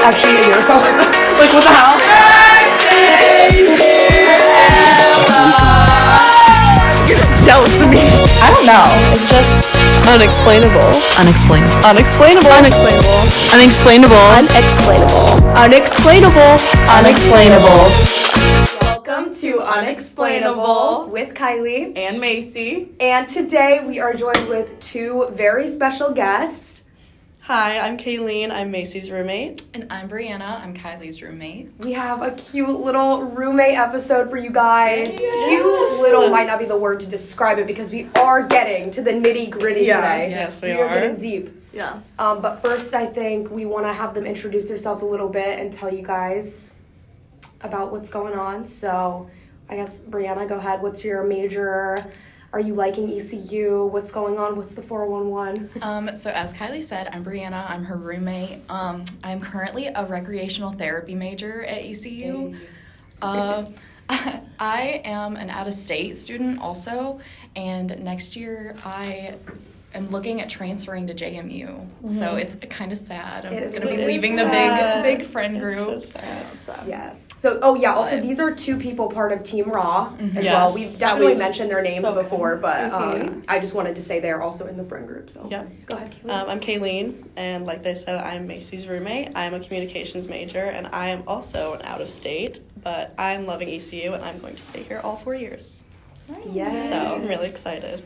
actually a year, so like what the hell? You're just jealous of me. I don't know. It's just unexplainable. Unexplainable. Unexplainable. Unexplainable. Unexplainable. Unexplainable. Welcome to Unexplainable with Kaileen and Macy. And today we are joined with two very special guests. Hi, I'm Kaileen. I'm Macy's roommate. And I'm Brianna. I'm Kylie's roommate. We have a cute little roommate episode for you guys. Yes. Cute little might not be the word to describe it because we are getting to the nitty-gritty today. Yes, we are are. getting deep. Yeah. But first, I think we want to have them introduce themselves a little bit and tell you guys about what's going on. So, I guess, Brianna, go ahead. What's your major? Are you liking ECU? What's going on? What's the 411? So as Kylie said, I'm Brianna. I'm her roommate. I'm currently a recreational therapy major at ECU. I am an out-of-state student also, and next year I am looking at transferring to JMU. Mm-hmm. So it's kind of sad. I'm going to be leaving the big friend group. It's so sad. Yes. So, also these are two people part of Team Raw as well. We've definitely mentioned their names before, but I just wanted to say they're also in the friend group. So yeah. Go ahead, Kaileen. I'm Kaileen, and like they said, I'm Macy's roommate. I'm a communications major, and I am also an out-of-state, but I'm loving ECU, and I'm going to stay here all 4 years. Yes. So I'm really excited.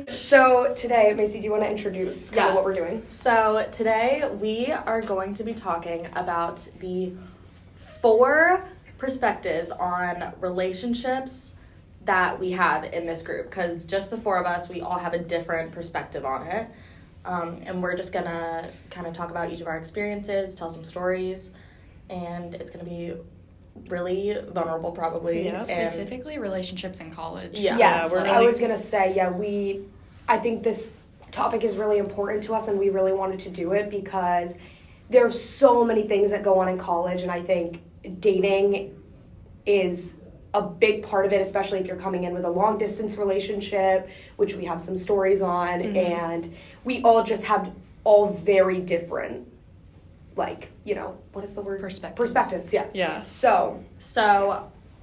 So today, Macy, do you want to introduce kind of what we're doing? So today we are going to be talking about the 4 perspectives on relationships that we have in this group, because just the 4 of us, we all have a different perspective on it. And we're just gonna kind of talk about each of our experiences, tell some stories, and it's gonna be really vulnerable probably. Yeah. Specifically relationships in college. Yes, I was going to say, I think this topic is really important to us, and we really wanted to do it because there's so many things that go on in college, and I think dating is a big part of it, especially if you're coming in with a long distance relationship, which we have some stories on, and we all just have all very different, what is the word? Perspectives, yeah. Yeah. So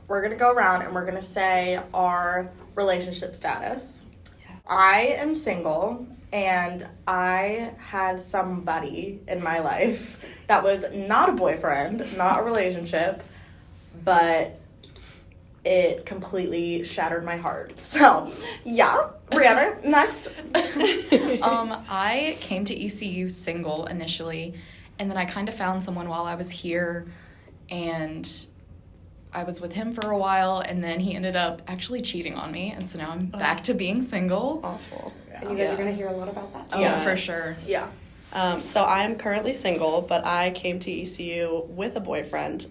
we're going to go around and we're going to say our relationship status. Yeah. I am single, and I had somebody in my life that was not a boyfriend, not a relationship, but it completely shattered my heart. So, yeah. Brianna, next. I came to ECU single initially, and then I kind of found someone while I was here, and I was with him for a while, and then he ended up actually cheating on me, and so now I'm back to being single. Awful. Yeah. And you guys are going to hear a lot about that too. Oh, yes. For sure. Yeah. So I'm currently single, but I came to ECU with a boyfriend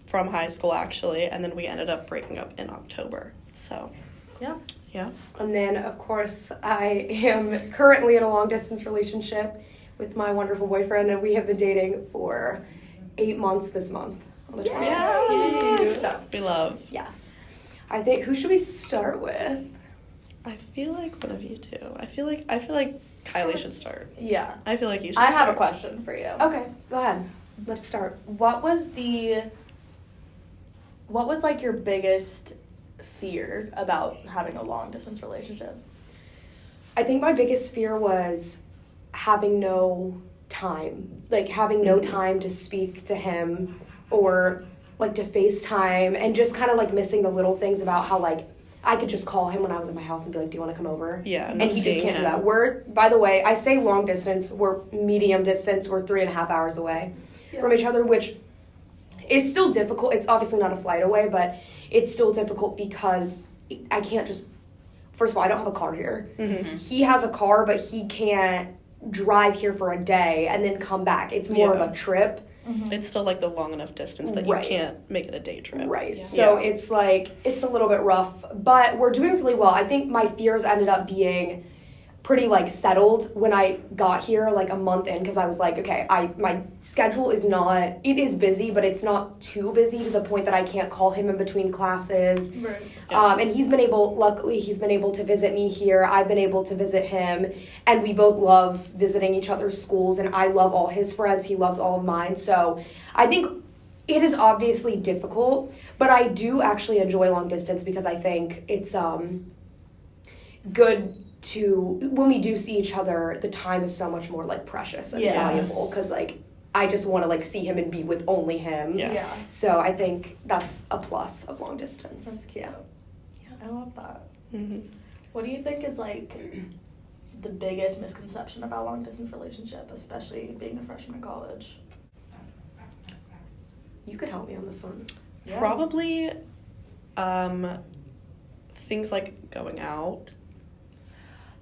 from high school, actually, and then we ended up breaking up in October. So, yeah. And then, of course, I am currently in a long-distance relationship with my wonderful boyfriend, and we have been dating for 8 months this month on the 20th. Yes. So, We love. yes. I think, who should we start with? I feel like one of you two. I feel like Kylie should start. Yeah. I feel like you should I start. have a question for you. Okay, go ahead. Let's start. What was like your biggest fear about having a long distance relationship? I think my biggest fear was having no time. Like, having no time to speak to him or, like, to FaceTime, and just kind of, like, missing the little things about how, like, I could just call him when I was at my house and be like, do you want to come over? Yeah. And he just can't do that. We're, by the way, I say long distance, we're medium distance, we're 3.5 hours away from each other, which is still difficult. It's obviously not a flight away, but it's still difficult because I can't just, first of all, I don't have a car here. Mm-hmm. He has a car, but he can't drive here for a day and then come back. It's more of a trip. Mm-hmm. It's still like the long enough distance that you can't make it a day trip. Right. Yeah. So it's like, it's a little bit rough, but we're doing really well. I think my fears ended up being pretty like settled when I got here like a month in, because I was like, okay, my schedule is not, it is busy, but it's not too busy to the point that I can't call him in between classes. Right. And luckily he's been able to visit me here. I've been able to visit him, and we both love visiting each other's schools, and I love all his friends. He loves all of mine. So I think it is obviously difficult, but I do actually enjoy long distance because I think it's good to, when we do see each other, the time is so much more like precious and valuable, because like I just want to like see him and be with only him. Yes. Yeah. So I think that's a plus of long distance. That's cute. Yeah. I love that. Mm-hmm. What do you think is like the biggest misconception about long distance relationship, especially being a freshman in college? You could help me on this one. Yeah. Probably things like going out.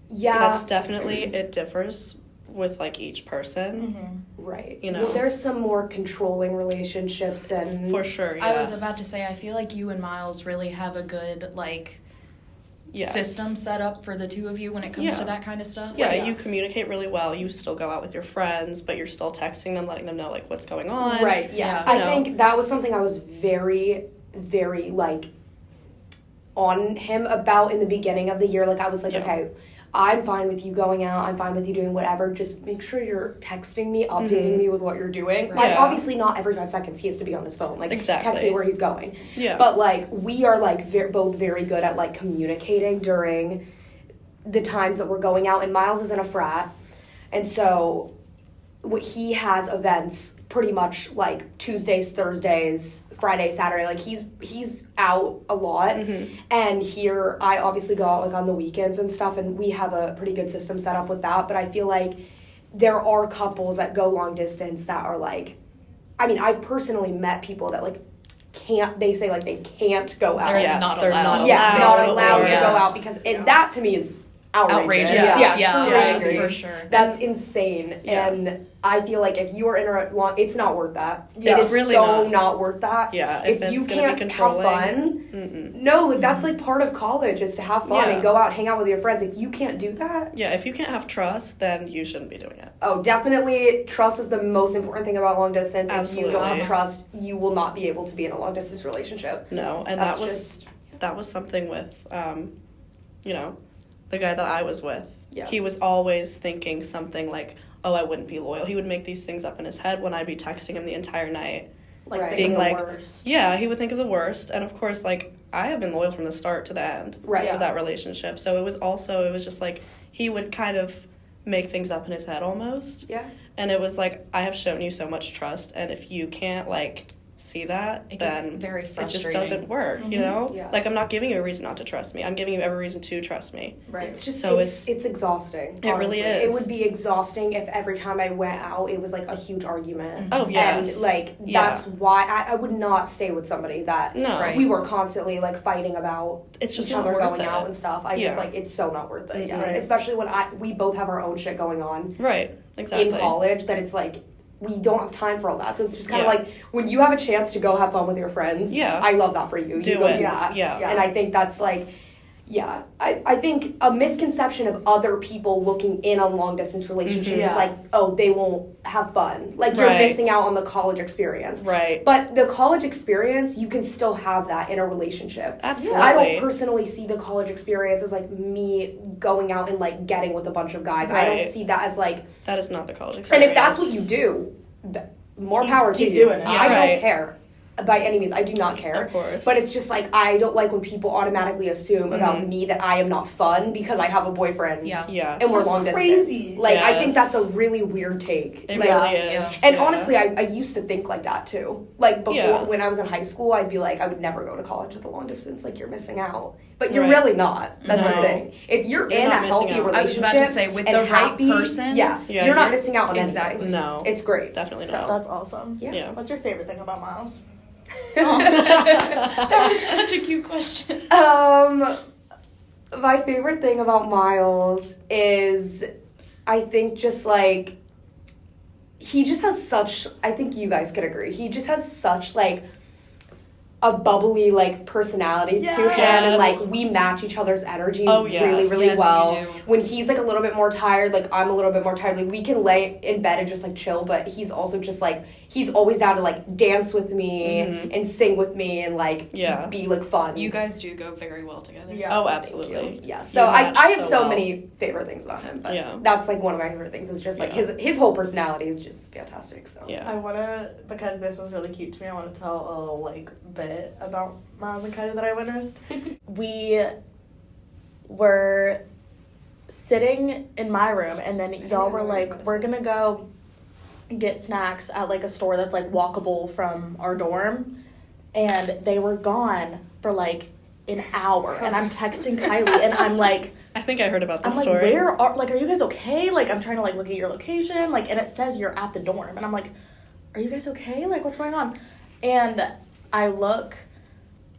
Yeah. That's definitely, it differs with like each person. Mm-hmm. Right. You know. Well, there's some more controlling relationships and For sure, I yes. was about to say, I feel like you and Miles really have a good, like, Yes. system set up for the two of you when it comes Yeah. to that kind of stuff. Yeah, Yeah. you communicate really well. You still go out with your friends, but you're still texting them, letting them know like what's going on. Right, yeah. Yeah. I You know. think that was something I was very, very, like, on him about in the beginning of the year. Like, I was like, Yeah. okay, I'm fine with you going out. I'm fine with you doing whatever. Just make sure you're texting me, updating me with what you're doing. Like, Yeah. obviously not every 5 seconds he has to be on his phone. Like, Exactly. text me where he's going. Yeah. But, like, we are, like, both very good at, like, communicating during the times that we're going out. And Miles is in a frat. And so he has events pretty much, like, Tuesdays, Thursdays, Friday, Saturday. Like, he's out a lot. Mhm. And here, I obviously go out, like, on the weekends and stuff. And we have a pretty good system set up with that. But I feel like there are couples that go long distance that are, like, I mean, I personally met people that, like, they say, like, they can't go out. They're Yes, not they're allowed. not Yeah, allowed. not allowed to Yeah. go out because that to me is outrageous. Outrageous. Yeah, Yeah, crazy. for sure. That's insane. Yeah. And I feel like if you are in a long, it's not worth that. Yeah, it it's is really so not. not worth that. Yeah, If if you it's gonna be can't have controlling. fun, Mm-mm. no, that's like part of college is to have fun Yeah. and go out, hang out with your friends. If you can't do that, Yeah, if you can't have trust, then you shouldn't be doing it. oh, definitely trust is the most important thing about long distance. If you don't Absolutely. have trust, you will not be able to be in a long distance relationship. No, and That's that was something with, you know, the guy that I was with. Yeah. He was always thinking something like, "Oh, I wouldn't be loyal." He would make these things up in his head when I'd be texting him the entire night. Like Right. thinking Being the like, worst. Yeah, he would think of the worst, and of course, like I have been loyal from the start to the end Right. of that relationship. So it was just like he would kind of make things up in his head almost, Yeah. and it was like I have shown you so much trust, and if you can't like see that, It gets then very it frustrating. just doesn't work. You Mhm. know, Yeah. like I'm not giving you a reason not to trust me. I'm giving you every reason to trust me. Right. It's just So it's exhausting. It really honestly. is. It would be exhausting if every time I went out it was like a huge argument. Oh yes, And like Yeah. that's why I would not stay with somebody that No. Right. we were constantly like fighting about It's just each not other worth going it. out and stuff. I just Yeah. like it's so not worth it. Yeah. Right. Especially when we both have our own shit going on Right, exactly. in college that it's like we don't have time for all that. So it's just kind of Yeah. like when you have a chance to go have fun with your friends. Yeah. I love that for you. Do you go it. do that. Yeah. And I think that's like, yeah, I think a misconception of other people looking in on long distance relationships Mhm. is like, oh, they won't have fun. Like you're Right. missing out on the college experience. Right. But the college experience, you can still have that in a relationship. Absolutely. I don't personally see the college experience as like me going out and like getting with a bunch of guys. I don't Right. see that as like, That is not the college and experience. if that's what you do, more power to keep you. doing it. I Right. don't care. By any means, I do not care. Of course. But it's just like I don't like when people automatically assume about Mhm. me that I am not fun because I have a boyfriend. Yeah. Yes. And we're That's long distance. crazy. Like I think Yes. that's a really weird take. It Like, really Yeah. is. and Yeah. honestly, I used to think like that too. Like before, Yeah. when I was in high school, I'd be like, I would never go to college with a long distance. Like you're missing out, but you're Right. really not. That's No. the thing. If you're You're in a not missing healthy out. relationship, I was about to say, with and the right happy, person, yeah, Yeah, you're not you're- missing out on Exactly. anything. No. It's great. Definitely So- not. That's awesome. Yeah. Yeah. What's your favorite thing about Miles? That was such a cute question. My favorite thing about Miles is, I think just like, he just has such, I think you guys could agree, he just has such like a bubbly like personality to him, and like we match each other's energy really Yes, well. you do. When he's like a little bit more tired, like I'm a little bit more tired, like we can lay in bed and just like chill, but he's also just like he's always down to like dance with me and sing with me and like be like fun. You guys do go very well together. Yeah. Oh, absolutely. Yeah, so You I match have so well. many favorite things about him, but Yeah. that's like one of my favorite things is just like his whole personality is just fantastic. So Yeah. I wanna, because this was really cute to me, I wanna tell a little like bit about Miles and Kylie that I witnessed. We were sitting in my room, and then y'all were like, we're gonna go get snacks at like a store that's like walkable from our dorm, and they were gone for like an hour, and I'm texting Kylie, and I'm like, I think I heard about this I'm like, story. are you guys okay? Like, I'm trying to like look at your location, like, and it says you're at the dorm, and I'm like, are you guys okay? Like, what's going on? And I look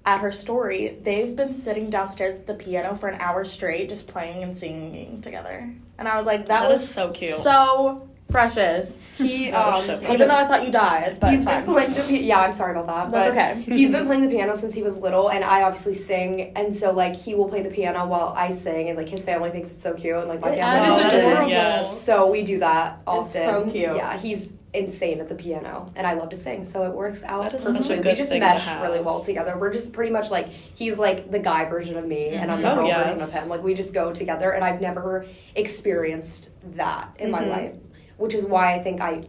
at her story. They've been sitting downstairs at the piano for an hour straight, just playing and singing together. And I was like, that was is so cute. so precious. he Even though I thought you died, but he's it's been fine. playing the piano. I'm sorry about that. That's but okay. He's been playing the piano since he was little, and I obviously sing, and so like he will play the piano while I sing, and like his family thinks it's so cute, and like my family That loves is it. adorable. Yes. So we do that often. It's so cute. Yeah, he's insane at the piano, and I love to sing, so it works out That is such a perfectly. good We just thing to mesh have. really well together. We're just pretty much like he's like the guy version of me, and I'm the Oh, girl yes. version of him. Like we just go together, and I've never experienced that in my life, which is why I think I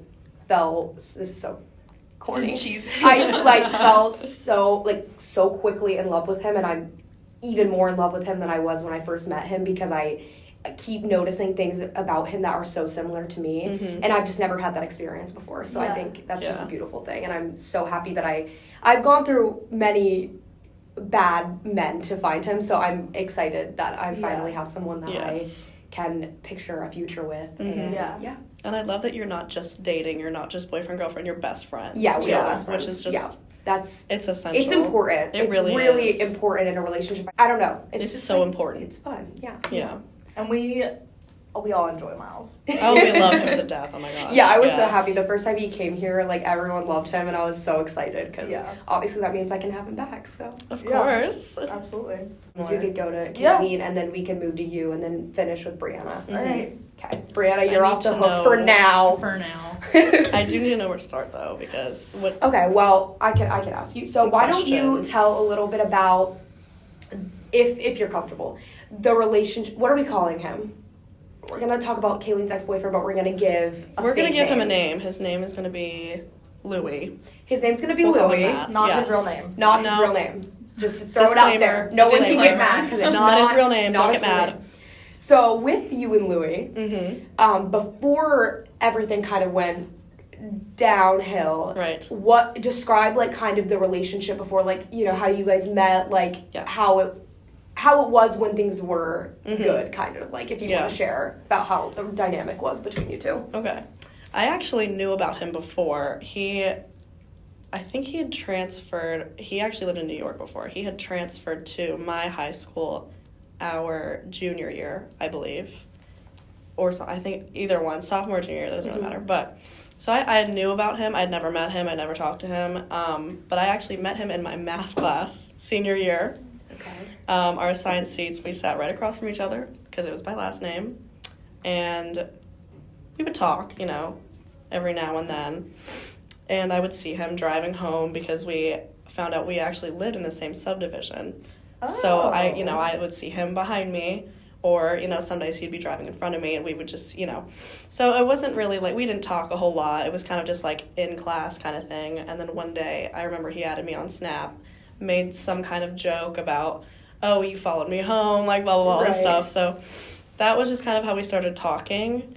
fell. This is so corny. Cheesy. I like fell so quickly in love with him, and I'm even more in love with him than I was when I first met him because I keep noticing things about him that are so similar to me, and I've just never had that experience before. So I think that's just a beautiful thing, and I'm so happy that I've gone through many bad men to find him. So I'm excited that I finally have someone that Yes. I can picture a future with. And Yeah. And I love that you're not just dating, you're not just boyfriend, girlfriend, you're best friends. Yeah, we too, are best friends. Which is just, that's it's essential. it's important. It It's really is. important in a relationship. I don't know. It's just so like, important. It's fun. Yeah. Yeah. And we all enjoy Miles. Oh, we love him to death. Oh my gosh. Yeah, I was so Yes. happy. The first time he came here, like, everyone loved him, and I was so excited because obviously that means I can have him back, so. Of Yeah. course. Absolutely. So we could go to Yeah. Kaileen, and then we can move to you, and then finish with Brianna. All right. Okay, Brianna, you're I off need the to hook for know- now. For now. I do need to know where to start though, because what Okay, well, I can ask you. So Some why don't you questions. tell a little bit about, if you're comfortable, the relationship? What are we calling him? We're gonna talk about Kaileen's ex-boyfriend, but we're gonna give we're gonna fake give him a name. His name is gonna be Louis. His name's gonna be We'll call him Louis, that. Not Yes. his real name. not his No. real name. Just throw it out there. Disclaimer. No one's gonna get Disclaimer. mad because it's Not his real name. not Don't his get real mad. name. So with you and Louis, Mm-hmm. before everything kind of went downhill, Right. what describe like kind of the relationship before, like, you know, how you guys met, like how it was when things were good, kind of like, if you want to share about how the dynamic was between you two. Okay. I actually knew about him before. I think he had transferred. He actually lived in New York before. He had transferred to my high school our junior year, I believe. Or so, I think either one, sophomore, junior year, doesn't really matter. But so I knew about him. I'd never met him. I'd never talked to him. But I actually met him in my math class senior year. Okay. Our assigned seats, we sat right across from each other because it was my last name. And we would talk, you know, every now and then. And I would see him driving home because we found out we actually lived in the same subdivision. So I would see him behind me, or, you know, some days he'd be driving in front of me and we would just, you know. So it wasn't really like, we didn't talk a whole lot. It was kind of just like in class kind of thing. And then one day I remember he added me on Snap, made some kind of joke about, oh, you followed me home, like blah, blah, blah, and stuff. So that was just kind of how we started talking.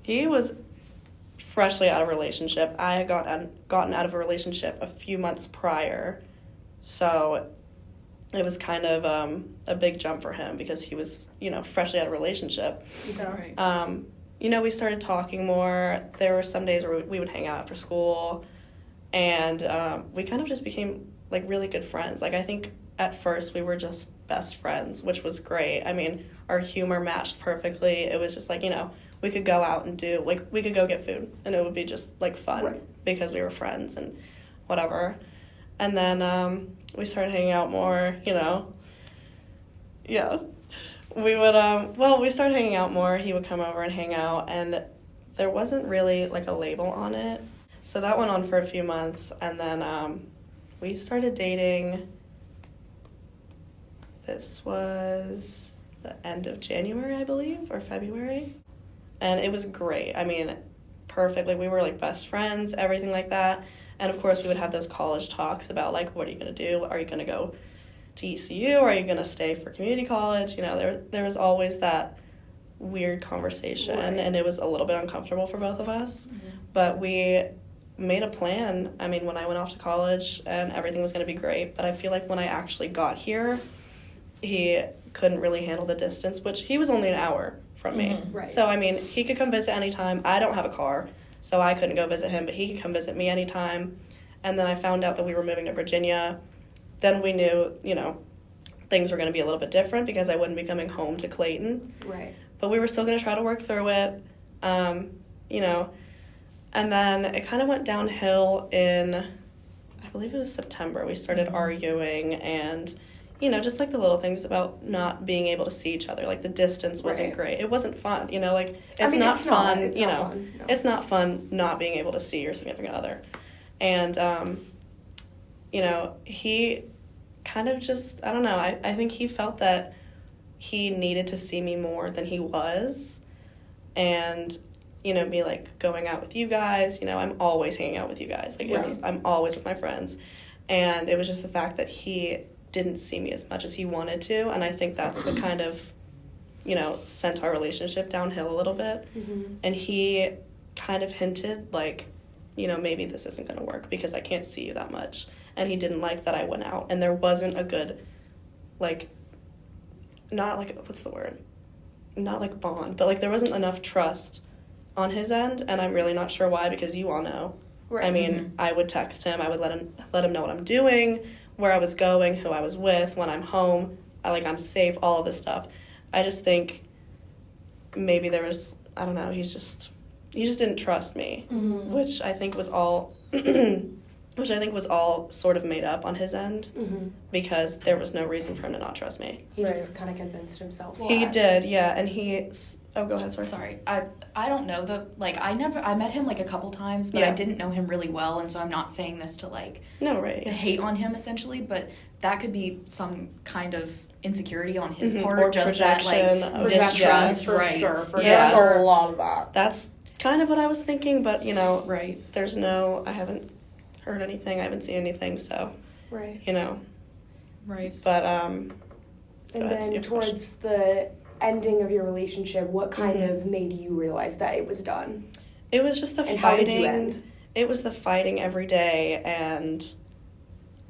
He was freshly out of a relationship. I had gotten out of a relationship a few months prior. So it was kind of a big jump for him because he was, you know, freshly out of a relationship. Right. You know, we started talking more. There were some days where we would hang out after school, and we kind of just became, like, really good friends. Like, I think at first we were just best friends, which was great. I mean, our humor matched perfectly. It was just like, you know, we could go out and we could go get food, and it would be just, like, fun because we were friends and whatever. And then we started hanging out more, you know. Yeah. We would, we started hanging out more. He would come over and hang out, and there wasn't really, like, a label on it. So that went on for a few months, and then we started dating. This was the end of January, I believe, or February. And it was great. I mean, perfectly. We were, like, best friends, everything like that. And, of course, we would have those college talks about, like, what are you going to do? Are you going to go to ECU? Are you going to stay for community college? You know, there was always that weird conversation, Right. and it was a little bit uncomfortable for both of us. Mm-hmm. But we made a plan. I mean, when I went off to college, and everything was going to be great. But I feel like when I actually got here, he couldn't really handle the distance, which he was only an hour from me. Mm-hmm. Right. So, I mean, he could come visit anytime. I don't have a car, so I couldn't go visit him, but he could come visit me anytime. And then I found out that we were moving to Virginia. Then we knew, you know, things were going to be a little bit different because I wouldn't be coming home to Clayton. Right. But we were still going to try to work through it, you know. And then it kind of went downhill in, I believe it was September. We started arguing and, you know, just like the little things about not being able to see each other. Like the distance wasn't Right. great. It wasn't fun, you know, like it's I mean, not it's fun, not. It's you not know. fun. No. It's not fun not being able to see your significant other. And, you know, he kind of just, I don't know, I think he felt that he needed to see me more than he was. And, you know, be like going out with you guys, you know, I'm always hanging out with you guys. Like, Right. I'm always with my friends. And it was just the fact that he didn't see me as much as he wanted to. And I think that's what kind of, you know, sent our relationship downhill a little bit. Mm-hmm. And he kind of hinted, like, you know, maybe this isn't going to work because I can't see you that much. And he didn't like that I went out. And there wasn't a good, like, not like, what's the word? Not like bond, but like there wasn't enough trust on his end. And I'm really not sure why, because you all know. Right. I mean, Mm-hmm. I would text him. I would let him know what I'm doing, where I was going, who I was with, when I'm home. I'm safe, all of this stuff. I just think maybe there was, I don't know, he just didn't trust me, Mm-hmm. which I think was all sort of made up on his end, Mm-hmm. because there was no reason for him to not trust me. He Right. just kind of convinced himself. He that. did, yeah, and oh, go ahead, sorry. Sorry, I don't know I met him like a couple times, but I Yeah. didn't know him really well, and so I'm not saying this to like No, right, yeah. hate on him essentially, but that could be some kind of insecurity on his Mhm. part, Or just that projection like of- distrust, Yes. for right? sure. For Yes. There's a lot of that. That's kind of what I was thinking, but, you know, Right. I haven't heard anything, I haven't seen anything, so, Right. you know, Right. but, And Go ahead, then your towards the ending of your relationship, what kind Mhm. of made you realize that it was done? it was just the And how did fighting. you end? It was the fighting every day, and,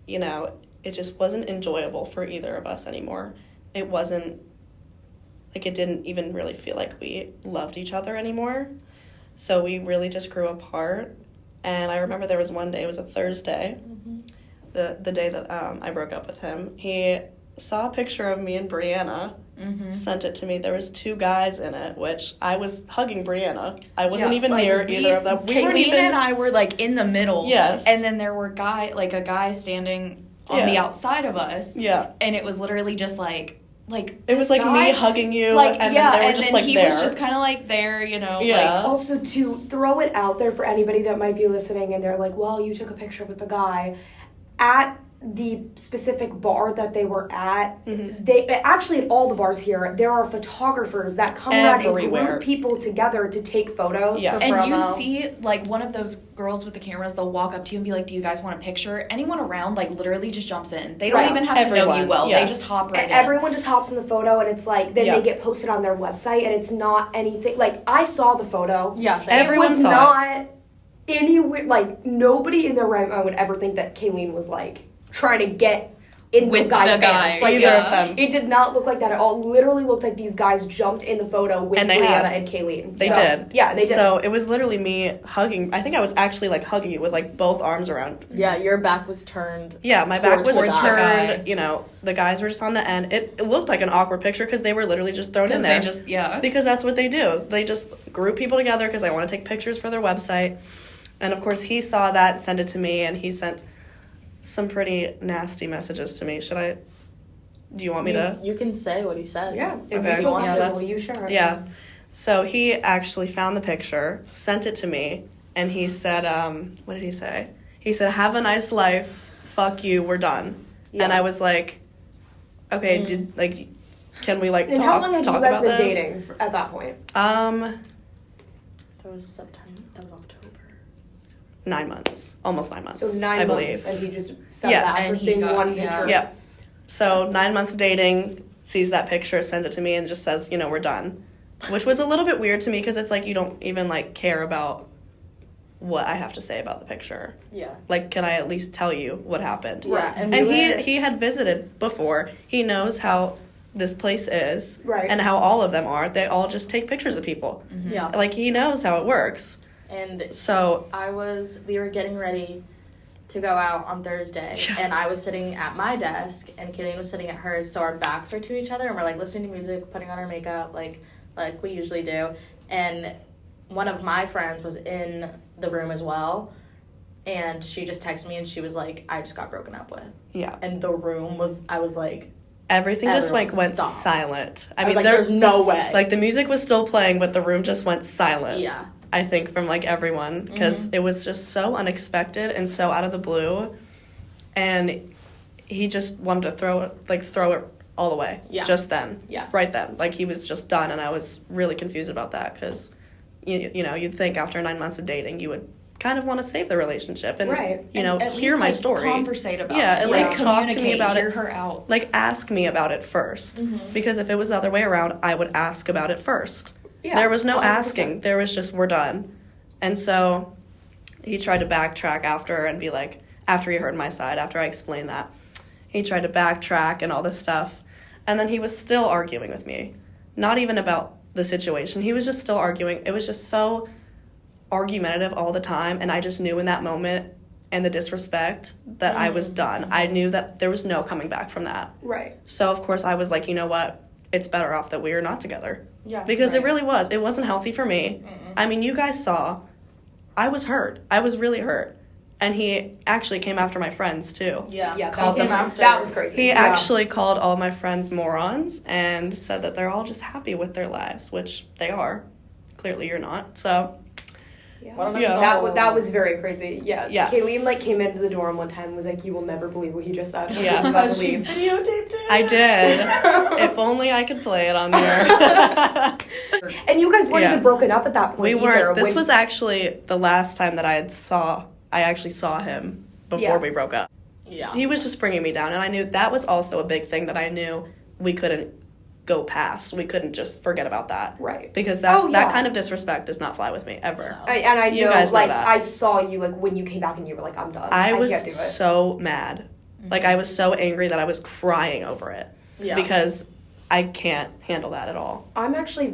you know, it just wasn't enjoyable for either of us anymore. It wasn't, like, it didn't even really feel like we loved each other anymore. So we really just grew apart. And I remember there was one day, it was a Thursday, the day that I broke up with him. He saw a picture of me and Brianna, Mm-hmm. sent it to me. There was 2 guys in it, which I was hugging Brianna. I wasn't Yeah, even like, near either of them. We weren't Kaileen even, and I were like in the middle. Yes. And then there were a guy standing on the Yeah. outside of us. Yeah. And it was literally just like It was like guy, me hugging you, like, and yeah, then they were and just then like he there. was just kind of like there, you know. Yeah. Like, Also, to throw it out there for anybody that might be listening and they're like, well, you took a picture with the guy. At the specific bar that they were at, Mhm. they actually at all the bars here, there are photographers that come around and Everywhere. group people together to take photos. Yeah. for and you promo. see, like, one of those girls with the cameras, they'll walk up to you and be like, do you guys want a picture? Anyone around, like, literally just jumps in. They don't Right. even have to know Everyone, you well. yes. They just hop right in. Everyone just hops in the photo and it's like then Yeah. they get posted on their website and it's not anything like I saw the photo. Yes. Everyone it was saw not anywhere like nobody in their right mind would ever think that Kaileen was like trying to get in With the guy's the guy, pants. Like either yeah. of them. it did not look like that at all. Literally looked like these guys jumped in the photo with And they Brianna had. and Kaileen. They So, did. Yeah, they did. So it was literally me hugging. I think I was actually like hugging you with like both arms around. Yeah, your back was turned. Yeah, my back was Towards the turned. guy. You know, the guys were just on the end. It looked like an awkward picture because they were literally just thrown in Because there. they just, yeah. Because that's what they do. They just group people together because they want to take pictures for their website. And of course, he saw that, sent it to me, and he sent some pretty nasty messages to me. Do you want me to? You can say what he said. Yeah, if Okay. you feel Yeah, comfortable, you share it. Yeah. So he actually found the picture, sent it to me, and he said, what did he say? He said, "Have a nice life. Fuck you. We're done." Yeah. And I was like, okay, can we like And talk how long had you about guys been this? dating at that point? That was September. That was October. 9 months, almost 9 months. So 9 I months, believe. and he just said Yes. that And for he seeing got- one yeah. picture. Yeah. So 9 months of dating, sees that picture, sends it to me, and just says, we're done. Which was a little bit weird to me because it's like you don't even like care about what I have to say about the picture. Yeah. Like, can I at least tell you what happened? Yeah. And he had visited before. He knows how this place is, Right. and how all of them are. They all just take pictures of people. Yeah. Like, he knows how it works. And So we were getting ready to go out on Thursday, Yeah. and I was sitting at my desk, and Kaileen was sitting at hers, so our backs are to each other, and we're, like, listening to music, putting on our makeup, like we usually do, and one of my friends was in the room as well, and she just texted me, and she was like, "I just got broken up with." yeah, And the room I was like, everything just Everyone like went stopped. silent. I was like, there's no way. like the music was still playing, but the room just went silent. Yeah. I think from like everyone because it was just so unexpected and so out of the blue, and he just wanted to throw it all away. Yeah. Just then. Yeah. Right then, like he was just done, and I was really confused about that because, you'd think after 9 months of dating you would kind of want to save the relationship and Right. And at hear least, my like, story. Conversate about Yeah, it. at Like, least talk to me communicate, about hear it. her out. Like ask me about it first because if it was the other way around, I would ask about it first. Yeah, There was no 100%. asking. There was just, we're done. And so he tried to backtrack after and be like, after he heard my side, after I explained that, he tried to backtrack and all this stuff. And then he was still arguing with me. Not even about the situation. He was just still arguing. It was just so argumentative all the time. And I just knew in that moment and the disrespect that I was done. I knew that there was no coming back from that. Right. So, of course, I was like, you know what? It's better off that we are not together. Yeah. Because it Right. really was. It wasn't healthy for me. I mean, you guys saw. I was hurt. I was really hurt. And he actually came after my friends, too. Yeah. Yeah, Called that, them that was crazy. He Yeah. actually called all my friends morons and said that they're all just happy with their lives, which they are. Clearly you're not. So, Yeah. What an Yeah. insult. That was very crazy. Yeah. Yes. Kaileen came into the dorm one time and was like, "You will never believe what he just said." Yeah. I was about to She leave. videotaped it. I did. If only I could play it on there. And you guys weren't Yeah. even broken up at that point. We either. weren't. This When- was actually the last time that I actually saw him before Yeah. we broke up. Yeah. He was just bringing me down, and I knew that was also a big thing that I knew we couldn't go past. We couldn't just forget about that. Right. Because that Oh, yeah. kind of disrespect does not fly with me ever. And I You know, guys know like, that. I saw you, like, when you came back and you were like, "I'm done. I was can't do it." so mad. Like I was so angry that I was crying over it. Yeah. Because I can't handle that at all. I'm actually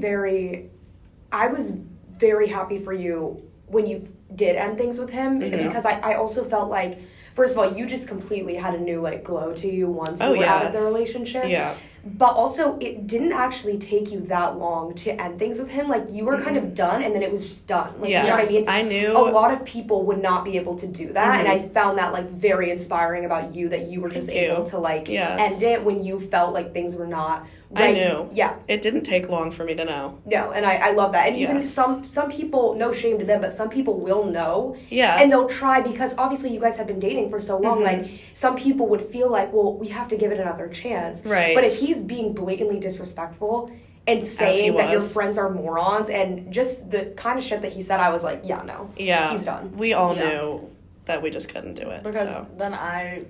I was very happy for you when you did end things with him because I also felt like, first of all, you just completely had a new, like, glow to you once you were out of the yes. relationship. Yeah. But also, it didn't actually take you that long to end things with him. Like, you were kind of done, and then it was just done. Like, Yes. you know what I mean? I knew. A lot of people would not be able to do that, and I found that, like, very inspiring about you, that you were just Thank you. able to, like, Yes. end it when you felt like things were not I right. knew. Yeah. It didn't take long for me to know. No, and I love that. And even Yes. some people, no shame to them, but some people will know. Yes. And they'll try because obviously you guys have been dating for so long. Like, some people would feel like, well, we have to give it another chance. Right. But if he's being blatantly disrespectful and saying that your was. friends are morons and just the kind of shit that he said, I was like, yeah, no. Yeah. He's done. We all Yeah. knew that we just couldn't do it. Because so. then I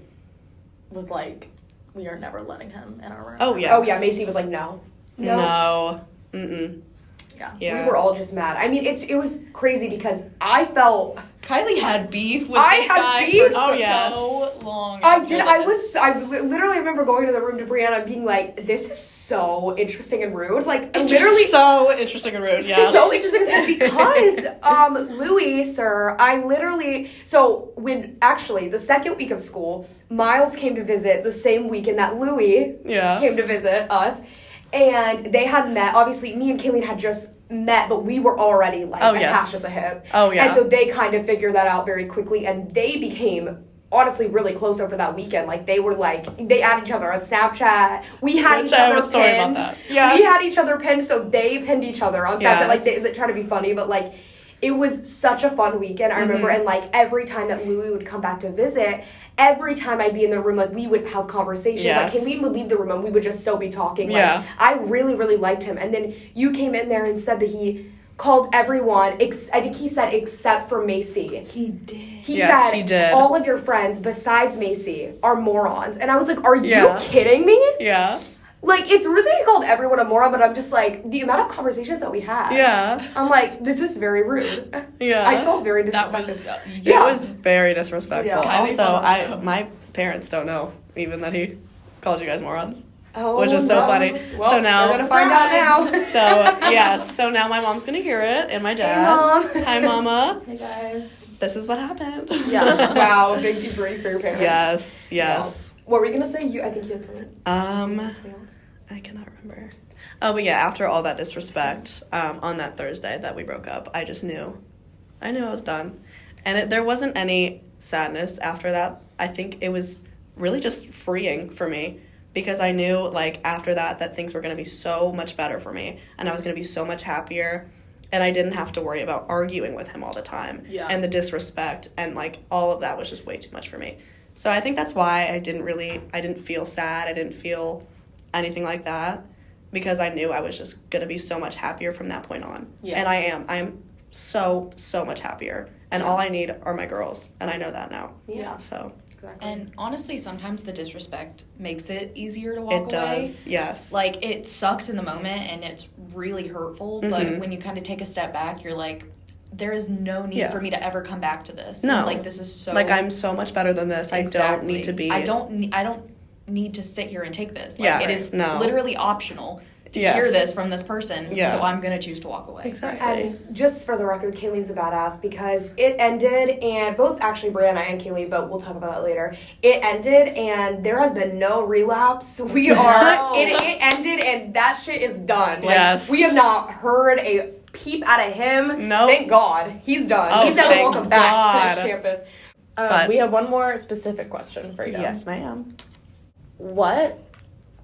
was like, we are never letting him in our room. Oh, yeah. Oh, yeah, Macy was like, no. No. Mm-mm. Yeah. Yeah. We were all just mad. I mean, it was crazy because I felt... Kylie had beef with I this had guy beef? for Oh, yes. so long. I after did. this. I literally remember going to the room to Brianna and being like, "This is so interesting and rude." Like, Just literally so interesting and rude. Yeah. so interesting because Louis, sir, so when actually the second week of school, Miles came to visit the same weekend that Louis Yeah. came to visit us, and they had met. Obviously, me and Kaileen had just met, but we were already like Oh, yes. attached at the hip. Oh, yeah. And so they kind of figured that out very quickly, and they became honestly really close over that weekend. Like, they were like, they added each other on Snapchat. We had each other pinned. Yes. We had each other pinned, so they pinned each other on Snapchat. Yes. Like, they try to be funny, but like, it was such a fun weekend. I remember, and like every time that Louie would come back to visit, every time I'd be in the room, like we would have conversations. Yes. Like Kaileen would leave the room and we would just still be talking. Like, Yeah. I really, really liked him. And then you came in there and said that he called everyone, I think he said except for Macy. He did. He Yes, said he did. all of your friends besides Macy are morons. And I was like, are you Yeah. kidding me? Yeah. Like, it's really he called everyone a moron, but I'm just like, the amount of conversations that we had. Yeah. I'm like, this is very rude. Yeah. I felt very That disrespected. was It was very disrespectful. Yeah. Kylie Also, felt so- my parents don't know even that he called you guys morons, Oh, which is so no. funny. Well, so now, they're gonna find out now. So yes, so now my mom's gonna hear it, and my dad. Mom. Hi, Mama. Hey guys. This is what happened. Yeah. Wow, big debrief for your parents. Yes. Yes. Wow. What were you gonna say? I think you had something. Something else. I cannot remember. Oh, but yeah, after all that disrespect, on that Thursday that we broke up, I just knew. I knew I was done. And there wasn't any sadness after that. I think it was really just freeing for me because I knew, like, after that things were going to be so much better for me and I was going to be so much happier and I didn't have to worry about arguing with him all the time. Yeah. And the disrespect and, like, all of that was just way too much for me. So I think that's why I didn't feel sad. I didn't feel anything like that because I knew I was just going to be so much happier from that point on. Yeah. And I am so much happier and all I need are my girls and I know that now. Yeah. So Exactly. And honestly, sometimes the disrespect makes it easier to walk it away. does. Yes. Like, it sucks in the moment and it's really hurtful, but when you kind of take a step back, you're like, there is no need for me to ever come back to this. No. Like, this is so... like I'm so much better than this. Exactly. I don't need to be I don't need to sit here and take this. Like, Yes, it is no. literally optional to Yes. hear this from this person, Yeah. so I'm going to choose to walk away. Exactly. And just for the record, Kayleen's a badass because it ended, and both actually Brianna and Kayleen, but we'll talk about that later. It ended, and there has been no relapse. We are, it ended, and that shit is done. Like, Yes. we have not heard a peep out of him. Nope. Thank God. He's done. Oh, He's never thank welcome back to God. this campus. But- We have one more specific question for you. Yes, ma'am. What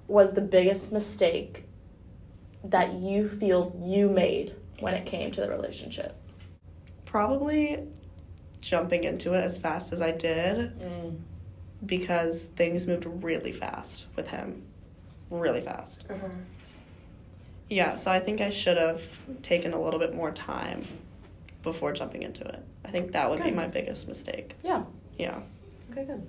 was the biggest mistake that you feel you made when it came to the relationship? Probably jumping into it as fast as I did because things moved really fast with him. Really fast. Yeah, so I think I should have taken a little bit more time before jumping into it. I think that would be my biggest mistake. Yeah. Yeah. Okay, good.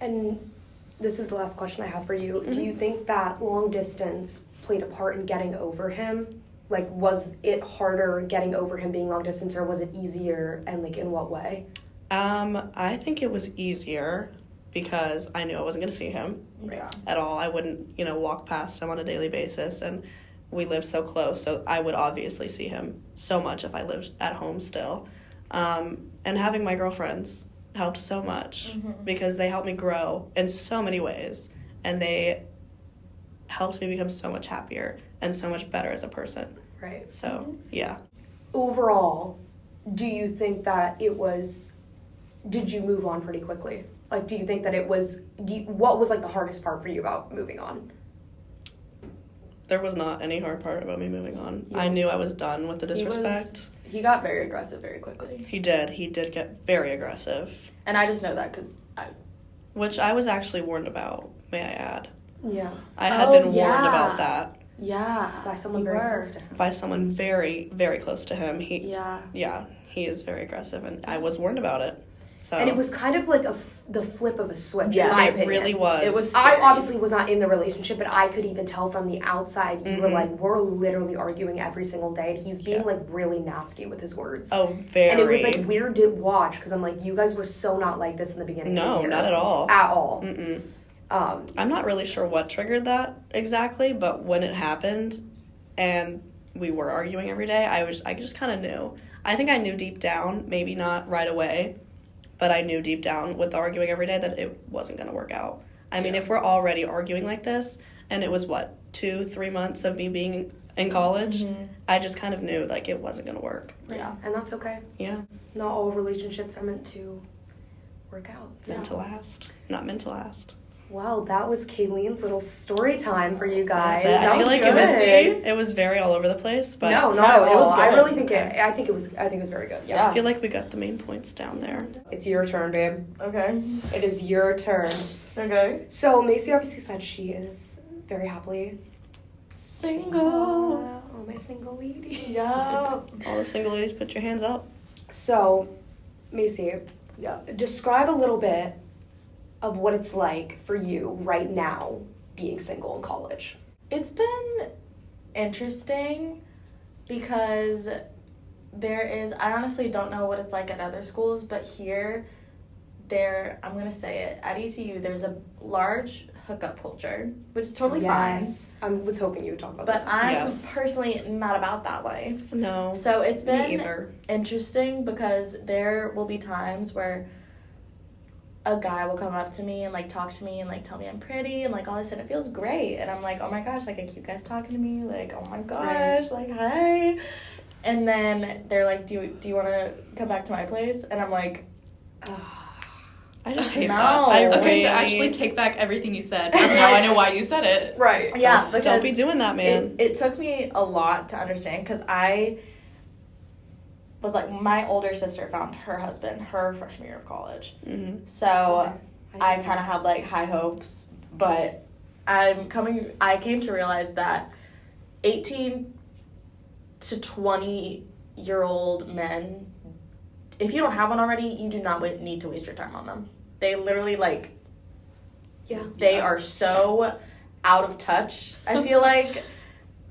And this is the last question I have for you. Do you think that long distance played a part in getting over him? Like, was it harder getting over him being long distance, or was it easier, and like in what way? I think it was easier because I knew I wasn't going to see him Yeah. at all. I wouldn't, walk past him on a daily basis, and we live so close, so I would obviously see him so much if I lived at home still. And having my girlfriends helped so much because they helped me grow in so many ways, and they helped me become so much happier and so much better as a person. Right. So, yeah. Overall, do you think that did you move on pretty quickly? Like, do you think that what was like the hardest part for you about moving on? There was not any hard part about me moving on. Yeah. I knew I was done with the disrespect. He got very aggressive very quickly. He did get very aggressive, And I just know that because which I was actually warned about, may I add. Yeah. I had Oh, been warned yeah. about that By someone you very were. close to him. by someone very, very close to him. Yeah. He is very aggressive, and I was warned about it. So And it was kind of like the flip of a switch. Yes. in my it opinion. really was. It was- I obviously was not in the relationship, but I could even tell from the outside you were Mhm. like, we're literally arguing every single day, and he's being Yeah. like really nasty with his words. Oh, very. And it was like weird to watch because I'm like, you guys were so not like this in the beginning. of No, the year. not at all. At all. Mm-mm. Um, I'm not really sure what triggered that exactly, but when it happened and we were arguing every day, I just kind of knew. I think I knew deep down, maybe not right away, but I knew deep down with the arguing every day that it wasn't going to work out. I mean, if we're already arguing like this, and it was 2-3 months of me being in college, I just kind of knew like it wasn't going to work. Yeah. and that's okay. Yeah. Not all relationships are meant to work out. Meant to last. Not meant to last. Wow, that was Kayleen's little story time for you guys. I That feel was like good. it was very all over the place, but No, No, not at it was all. I good. really think it was very good. Yeah. I feel like we got the main points down there. It's your turn, babe. Okay. It is your turn. Okay. So Macy obviously said she is very happily Single. Oh, my single lady. Yeah. All the single ladies, put your hands up. So, Macy, Yeah. describe a little bit of what it's like for you right now being single in college. It's been interesting because I honestly don't know what it's like at other schools, but here, I'm going to say it, at ECU, there's a large hookup culture, which is totally fine. I was hoping you would talk about But this. I'm Yes. personally not about that life. No. So it's Me been either. interesting because there will be times where a guy will come up to me and like talk to me and like tell me I'm pretty and like all this, and it feels great, and I'm like, oh my gosh, like a cute guy's talking to me, like oh my gosh, like hi, and then they're like, do you want to come back to my place? And I'm like, I just hate No. that. I Okay, Okay, really, so actually take back everything you said. Now I know why you said it. Right. yeah, because don't be doing that, man. it took me a lot to understand because I was like, my older sister found her husband her freshman year of college. Mm-hmm. So I kind of had like high hopes, but I came to realize that 18 to 20-year-old men, if you don't have one already, you do not need to waste your time on them. They literally like, Yeah. they are so out of touch, I feel like,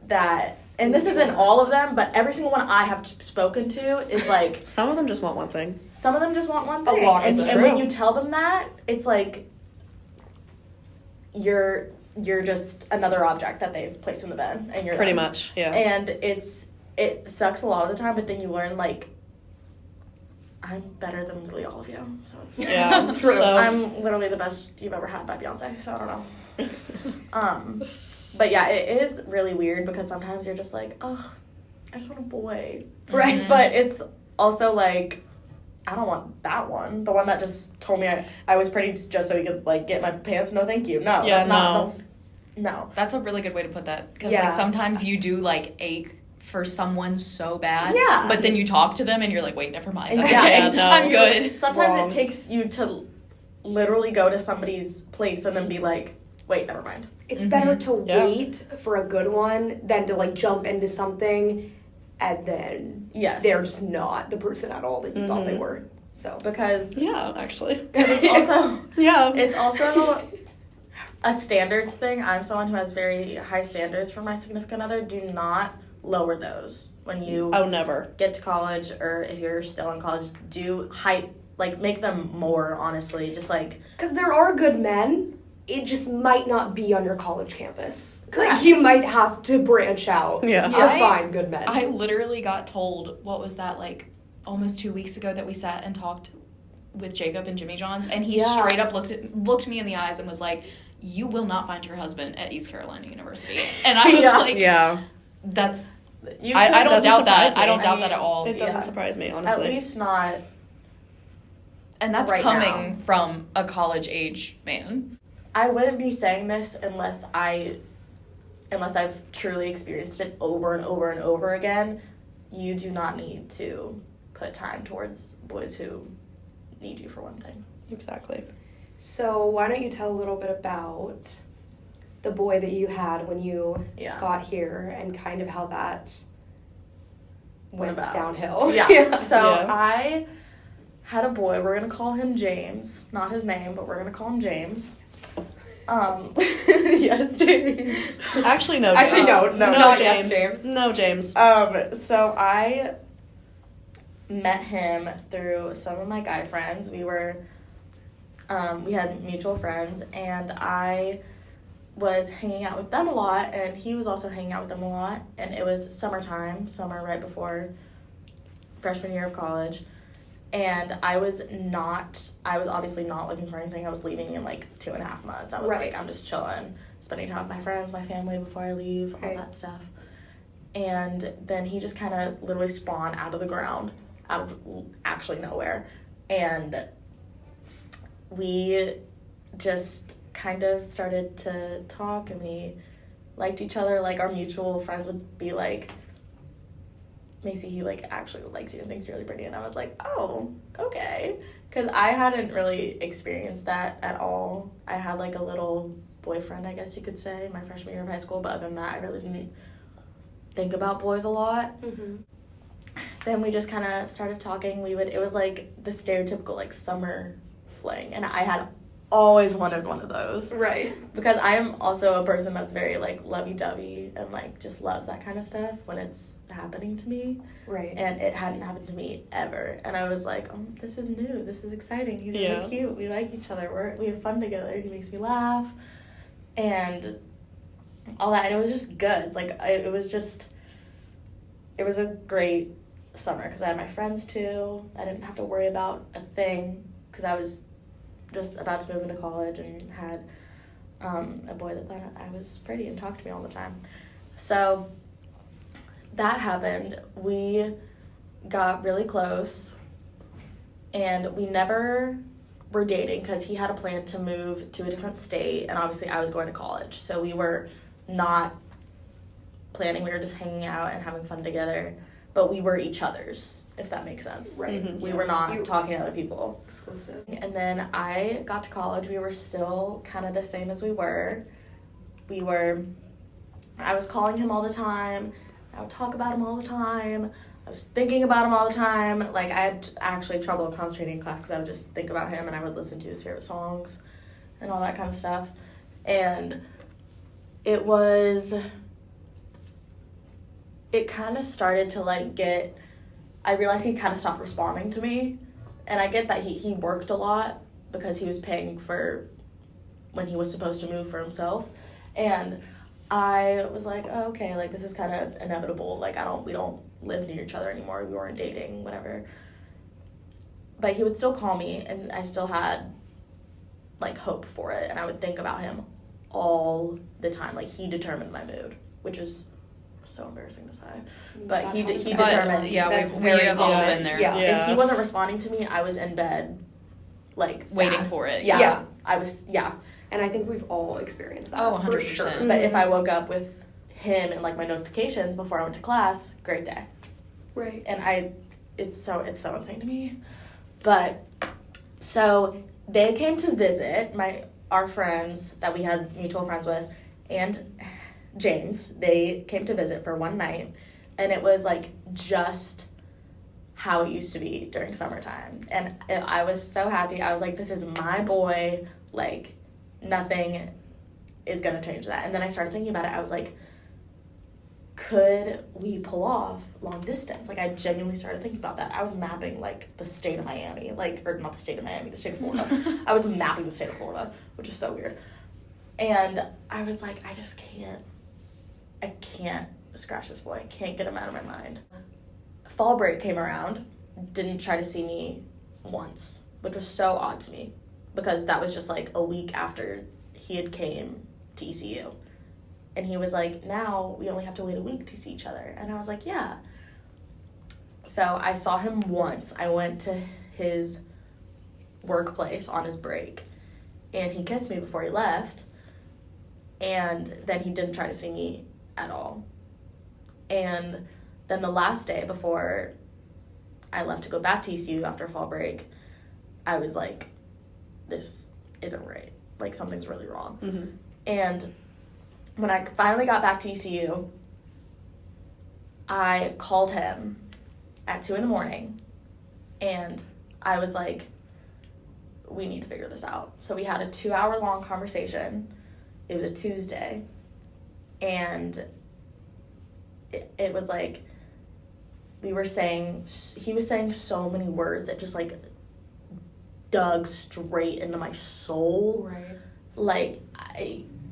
that, and this isn't all of them, but every single one I have spoken to is like, Some of them just want one thing. some of them just want one A thing. lot of and, them. and when True. you tell them that, it's like you're just another object that they've placed in the bed, and you're Pretty them. much, yeah. And it sucks a lot of the time, but then you learn like I'm better than literally all of you. So it's Yeah, true. so- I'm literally the best you've ever had by Beyonce. So I don't know. But yeah, it is really weird because sometimes you're just like, oh, I just want a boy. Right. But it's also like, I don't want that one. The one that just told me I was pretty just so he could like get my pants. No, thank you. No. Yeah, that's not, no. that's, no. That's a really good way to put that. Because Yeah. like sometimes you do like ache for someone so bad. Yeah. But then you talk to them and you're like, wait, never mind. That's Yeah. okay. Yeah, no. I'm good. Sometimes Wrong. it takes you to literally go to somebody's place and then be like, wait, never mind. It's better to Yeah. wait for a good one than to like jump into something and then Yes. they're just not the person at all that you thought they Mhm. were. So Because Yeah, actually. it's also Yeah. it's also a standards thing. I'm someone who has very high standards for my significant other. Do not lower those when you Oh, never. get to college, or if you're still in college, make them more, honestly. Just like, because there are good men, it just might not be on your college campus. Correct. Like you might have to branch out Yeah. to I- find good men. I literally got told, what was that, like almost 2 weeks ago that we sat and talked with Jacob and Jimmy John's, and he Yeah. straight up looked me in the eyes and was like, you will not find your husband at East Carolina University. And I was Yeah. like, Yeah. that's, you I don't doesn't doubt that. surprise me. I don't I doubt mean, that at all. It doesn't Yeah. surprise me, at honestly. least not. And that's right coming from a college age man. I wouldn't be saying this unless I've truly experienced it over and over and over again. You do not need to put time towards boys who need you for one thing. Exactly. So why don't you tell a little bit about the boy that you had when you Yeah. got here and kind of how that went about. downhill. Yeah. So Yeah. I had a boy. We're gonna call him James. Not his name, but we're gonna call him James. Yes, James. Actually, no. Actually, James. no, no, not James. yes, James. No, James. So I met him through some of my guy friends. We had mutual friends, and I was hanging out with them a lot, and he was also hanging out with them a lot, and it was summer right before freshman year of college, and I was obviously not looking for anything. I was leaving in like 2.5 months. I was Right. like, I'm just chilling, spending time with my friends, my family before I leave, all Right. that stuff. And then he just kind of literally spawned out of the ground, out of actually nowhere. And we just kind of started to talk, and we liked each other. Like, our mutual friends would be like, Macy, he, like, actually likes you and thinks you're really pretty. And I was like, oh, okay. Because I hadn't really experienced that at all. I had, like, a little boyfriend, I guess you could say, my freshman year of high school. But other than that, I really didn't think about boys a lot. Mm-hmm. Then we just kind of started talking. It was, like, the stereotypical, like, summer fling. And I had always wanted one of those. Right. Because I am also a person that's very, like, lovey-dovey and, like, just loves that kind of stuff when it's happening to me. Right. And it hadn't happened to me ever. And I was like, oh, this is new. This is exciting. He's Yeah. really cute. We like each other. We have fun together. He makes me laugh. And all that. And it was just good. Like, it was a great summer because I had my friends, too. I didn't have to worry about a thing because I was just about to move into college and had a boy that thought I was pretty and talked to me all the time. So that happened. We got really close, and we never were dating because he had a plan to move to a different state, and obviously I was going to college. So we were not planning. We were just hanging out and having fun together, but we were each other's, if that makes sense. Right. Mhm. We were not talking to other people. Exclusive. And then I got to college. We were still kind of the same as we were. I was calling him all the time. I would talk about him all the time. I was thinking about him all the time. Like, I had actually trouble concentrating in class because I would just think about him and I would listen to his favorite songs and all that kind of stuff. And it kind of started to, like, I realized he kind of stopped responding to me. And I get that he worked a lot because he was paying for when he was supposed to move for himself. And I was like, oh, okay, like, this is kind of inevitable. Like, we don't live near each other anymore. We weren't dating, whatever. But he would still call me, and I still had, like, hope for it. And I would think about him all the time. Like, he determined my mood, which is so embarrassing to say. But he determined. Yeah, That's we very have all honest. been there. Yeah. If he wasn't responding to me, I was in bed, like, sad. Waiting for it. Yeah. Yeah. I was, yeah. And I think we've all experienced that. Oh, for 100%. sure. But if I woke up with him and, like, my notifications before I went to class, great day. Right. And it's so insane to me. But so they came to visit, our friends that we had mutual friends with, and James. They came to visit for one night, and it was, like, just how it used to be during summertime. And I was so happy. I was like, this is my boy. Like, nothing is gonna change that. And then I started thinking about it. I was like, could we pull off long distance? Like, I genuinely started thinking about that. I was mapping, like, the state of Miami, like, or not the state of Miami, the state of Florida. I was mapping the state of Florida, which is so weird. And I was like, I can't scratch this boy. I can't get him out of my mind. Fall break came around, didn't try to see me once, which was so odd to me because that was just, like, a week after he had came to ECU. And he was like, now we only have to wait a week to see each other. And I was like, yeah. So I saw him once. I went to his workplace on his break, and he kissed me before he left. And then he didn't try to see me at all. And then the last day before I left to go back to ECU after fall break, I was like, this isn't right. Like, something's really wrong. Mm-hmm. And when I finally got back to ECU, I called him at 2 a.m, and I was like, we need to figure this out. So we had a 2-hour-long conversation. It was a Tuesday, and it was like, he was saying so many words that just, like, dug straight into my soul. Right. Like,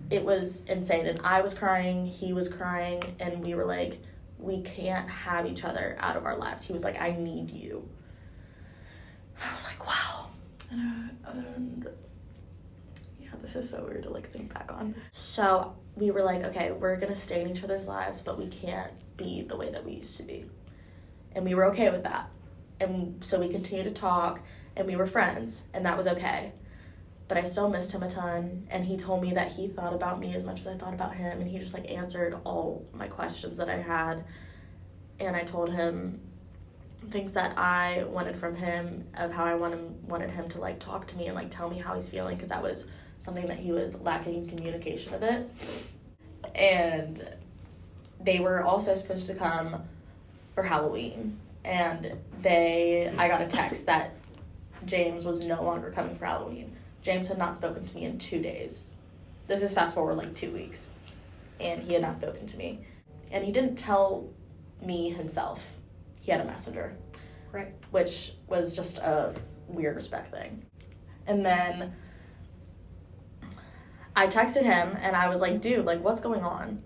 it was insane. And I was crying, he was crying, and we were like, we can't have each other out of our lives. He was like, I need you. I was like, wow. And yeah, this is so weird to, like, think back on. So we were like, okay, we're gonna stay in each other's lives, but we can't be the way that we used to be. And we were okay with that. And so we continued to talk, and we were friends, and that was okay. but I still missed him a ton. And he told me that he thought about me as much as I thought about him, and he just, like, answered all my questions that I had. And I told him things that I wanted from him, of how I wanted him to, like, talk to me and, like, tell me how he's feeling, because that was something that he was lacking in communication a bit. And they were also supposed to come for Halloween, and I got a text that James was no longer coming for Halloween. James had not spoken to me in 2 days. This is fast forward like 2 weeks, and he had not spoken to me. And he didn't tell me himself. He had a messenger. Right. Which was just a weird respect thing. And then I texted him, and I was like, dude, like, what's going on?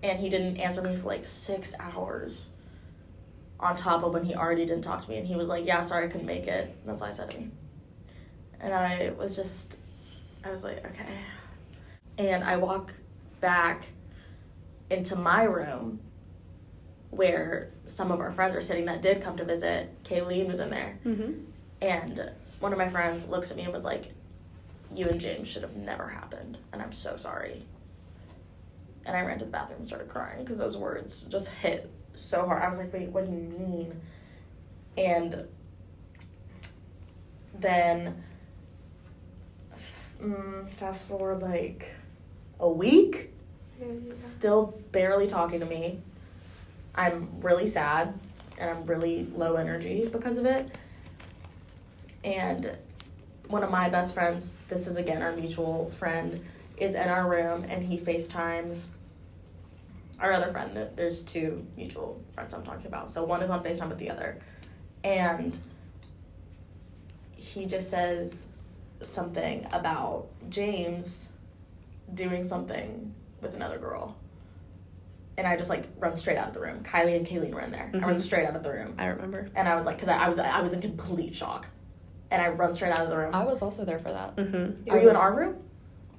And he didn't answer me for like 6 hours on top of when he already didn't talk to me. And he was like, yeah, sorry, I couldn't make it. And that's all I said to me. And I was like, okay. And I walk back into my room where some of our friends are sitting that did come to visit. Kaileen was in there. Mm-hmm. And one of my friends looks at me and was like, you and James should have never happened, and I'm so sorry. And I ran to the bathroom and started crying because those words just hit so hard. I was like, wait, what do you mean? And then fast forward like a week, still barely talking to me. I'm really sad, and I'm really low energy because of it. And one of my best friends, this is again our mutual friend, is in our room, and he FaceTimes our other friend. There's 2 mutual friends I'm talking about. So one is on FaceTime with the other. And he just says something about James doing something with another girl. And I just, like, run straight out of the room. Kylie and Kaileen were in there. I run straight out of the room. I remember. And I was like, because I was in complete shock. And I run straight out of the room. I was also there for that. Mm-hmm. Were you in our room?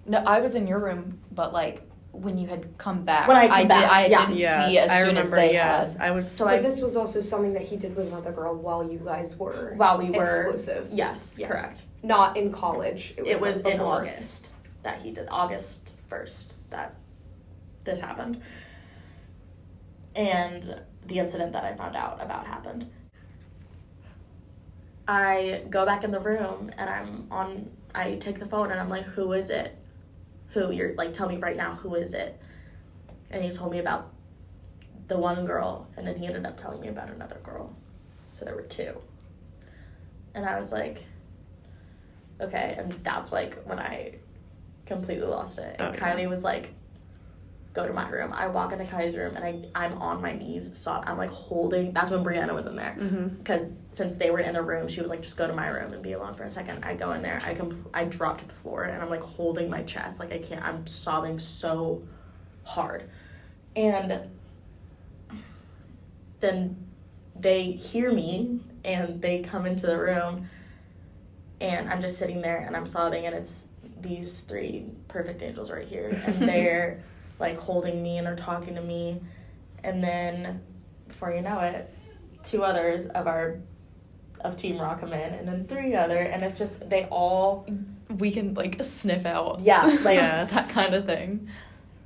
No, I was in your room, but like when you had come back, When I came back, I yeah. didn't Yes, see as I soon remember, as they yes. had. I was So this was also something that he did with another girl while you guys were exclusive. Yes, correct. Not in college. It was like in before. August that he did. August 1st that this happened. And the incident that I found out about happened. I go back in the room, and I take the phone, and I'm like, who is it? You're like, tell me right now, who is it? And he told me about the one girl, and then he ended up telling me about another girl. So there were 2. And I was like, okay. And that's like when I completely lost it. And Kylie was like, go to my room. I walk into Kylie's room, and I'm on my knees. I'm like holding, that's when Brianna was in there. Because since they were in the room, she was like, just go to my room and be alone for a second. I go in there, I drop to the floor, and I'm like holding my chest. Like I'm sobbing so hard. And then they hear me, and they come into the room, and I'm just sitting there, and I'm sobbing, and it's these 3 perfect angels right here. And they're like holding me, and they're talking to me. And then before you know it, 2 others of Team Raw come in, and then 3 other, and it's just We can like sniff out. Yeah, like that kind of thing.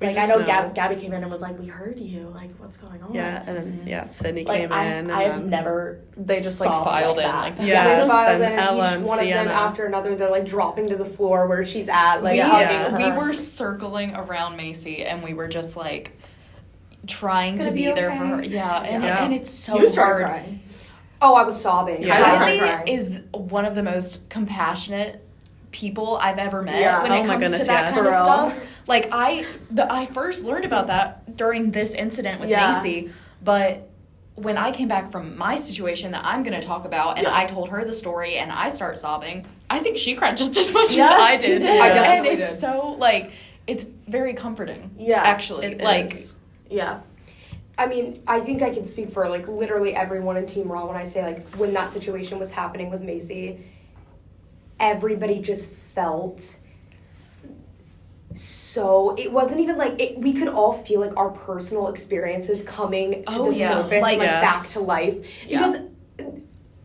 Like I know Gabby came in and was like, we heard you, like what's going on? Yeah, and then Sydney like, came in. And I've never They just like saw filed like in that. like that. Yeah. They filed in, then and Ella each and one of them Sienna. after another, they're like dropping to the floor where she's at, like we, hugging we her. were circling around Macy, and we were just like trying It's to gonna be be there okay. for her. Yeah, Yeah. and it's so You started hard. crying. Oh, I was sobbing. Yeah. I was Kylie crying. is one of the most compassionate people I've ever met Yeah. when Oh it my comes goodness, to that yes. kind of Girl. stuff. Like I first learned about that during this incident with Yeah. Macy, but when I came back from my situation that I'm going to talk about, and Yeah. I told her the story, and I start sobbing, I think she cried just as much Yes, as I you did. did. I And definitely it's did. so like it's very comforting. Yeah, actually, It like. is. Yeah. I mean, I think I can speak for like literally everyone in Team Raw when I say like when that situation was happening with Macy, everybody just felt so, it wasn't even like we could all feel like our personal experiences coming to Oh, the yeah. surface, Like, like yes. back to life, Yeah.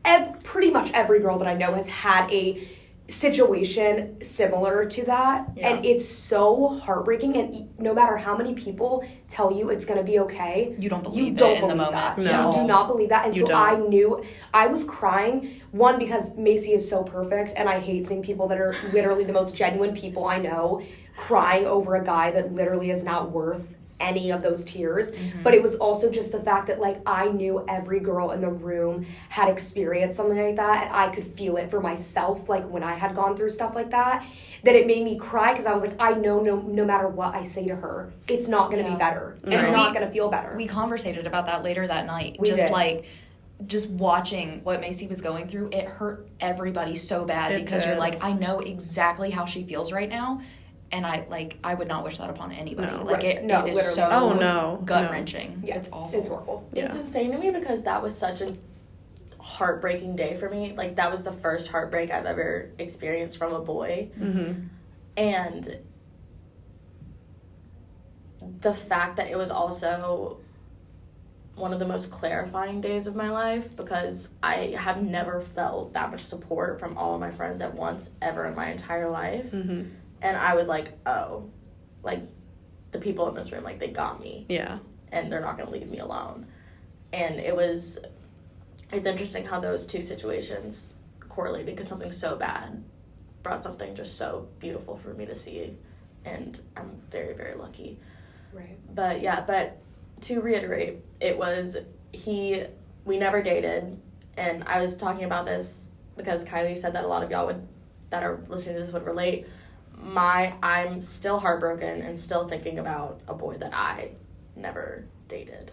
because pretty much every girl that I know has had a situation similar to that, and it's so heartbreaking, and no matter how many people tell you it's going to be okay, you don't believe in the moment. That. No. You do not believe that. And You so don't. I knew, I was crying, one, because Macy is so perfect, and I hate seeing people that are literally the most genuine people I know crying over a guy that literally is not worth any of those tears. But it was also just the fact that, like, I knew every girl in the room had experienced something like that, and I could feel it for myself, like, when I had gone through stuff like that it made me cry, because I was like, I know no matter what I say to her, it's not going to be better. It's not going to feel better. We conversated about that later that night. We did. Like, just watching what Macy was going through, it hurt everybody so bad, because you're like, I know exactly how she feels right now. And I would not wish that upon anybody. No, like, right. it No, is literally. so gut-wrenching. Yeah. It's awful. It's horrible. Yeah. It's insane to me because that was such a heartbreaking day for me. Like, that was the first heartbreak I've ever experienced from a boy. And the fact that it was also one of the most clarifying days of my life, because I have never felt that much support from all of my friends at once ever in my entire life. And I was like, oh, like, the people in this room, like, they got me. Yeah. And they're not going to leave me alone. And it's interesting how those two situations correlated, because something so bad brought something just so beautiful for me to see. And I'm very, very lucky. Right. But to reiterate, we never dated. And I was talking about this because Kylie said that a lot of y'all that are listening to this would relate. I'm still heartbroken and still thinking about a boy that I never dated.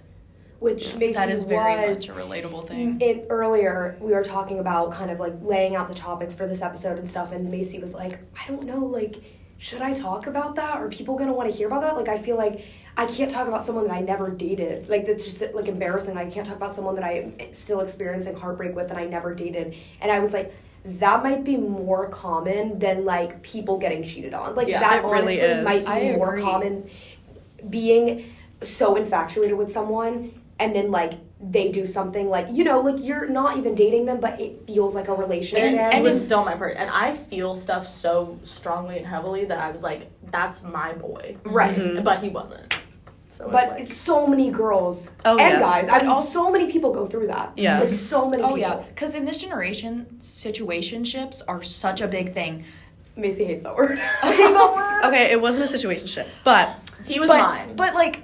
Which Macy that is very was much a relatable thing. Earlier we were talking about kind of like laying out the topics for this episode and stuff, and Macy was like, I don't know, like, should I talk about that? Are people gonna want to hear about that? Like, I feel like I can't talk about someone that I never dated. Like, that's just like embarrassing. I can't talk about someone that I am still experiencing heartbreak with that I never dated. And I was like, that might be more common than like people getting cheated on. Like, that it really honestly is. might be I more agree. common, being so infatuated with someone and then like they do something like, you know, like you're not even dating them, but it feels like a relationship. And it was still my person. And I feel stuff so strongly and heavily that I was like, that's my boy. Right. But he wasn't. So But like, it's so many girls Oh, and yeah. guys. But I mean, also- so many people go through that. Yeah. Like, so many people. Oh, yeah. Because in this generation, situationships are such a big thing. Macy hates that word. Okay, it wasn't a situationship, but he was mine. But, like,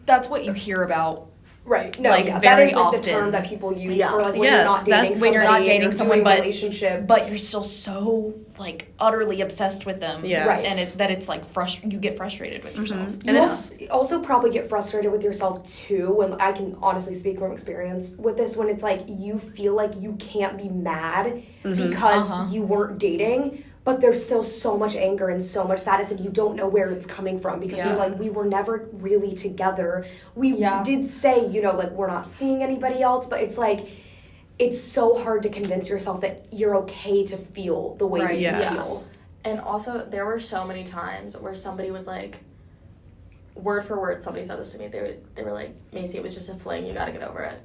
that's what you hear about. Right. No, Like, yeah. very that is like often. the term that people use Yeah. for like when Yes, you're not dating that's- somebody. when you're not dating you're someone, doing but- relationship. But you're still so, like, utterly obsessed with them. Yes. Right. And it's like, you get frustrated with yourself. You also probably get frustrated with yourself too, when I can honestly speak from experience with this, when it's like you feel like you can't be mad because you weren't dating, but there's still so much anger and so much sadness and you don't know where it's coming from because you're like, we were never really together. We did say, you know, like, we're not seeing anybody else, but it's like, it's so hard to convince yourself that you're okay to feel the way that you Yes. feel. And also, there were so many times where somebody was like, word for word, somebody said this to me. They were like, Macy, it was just a fling. You got to get over it.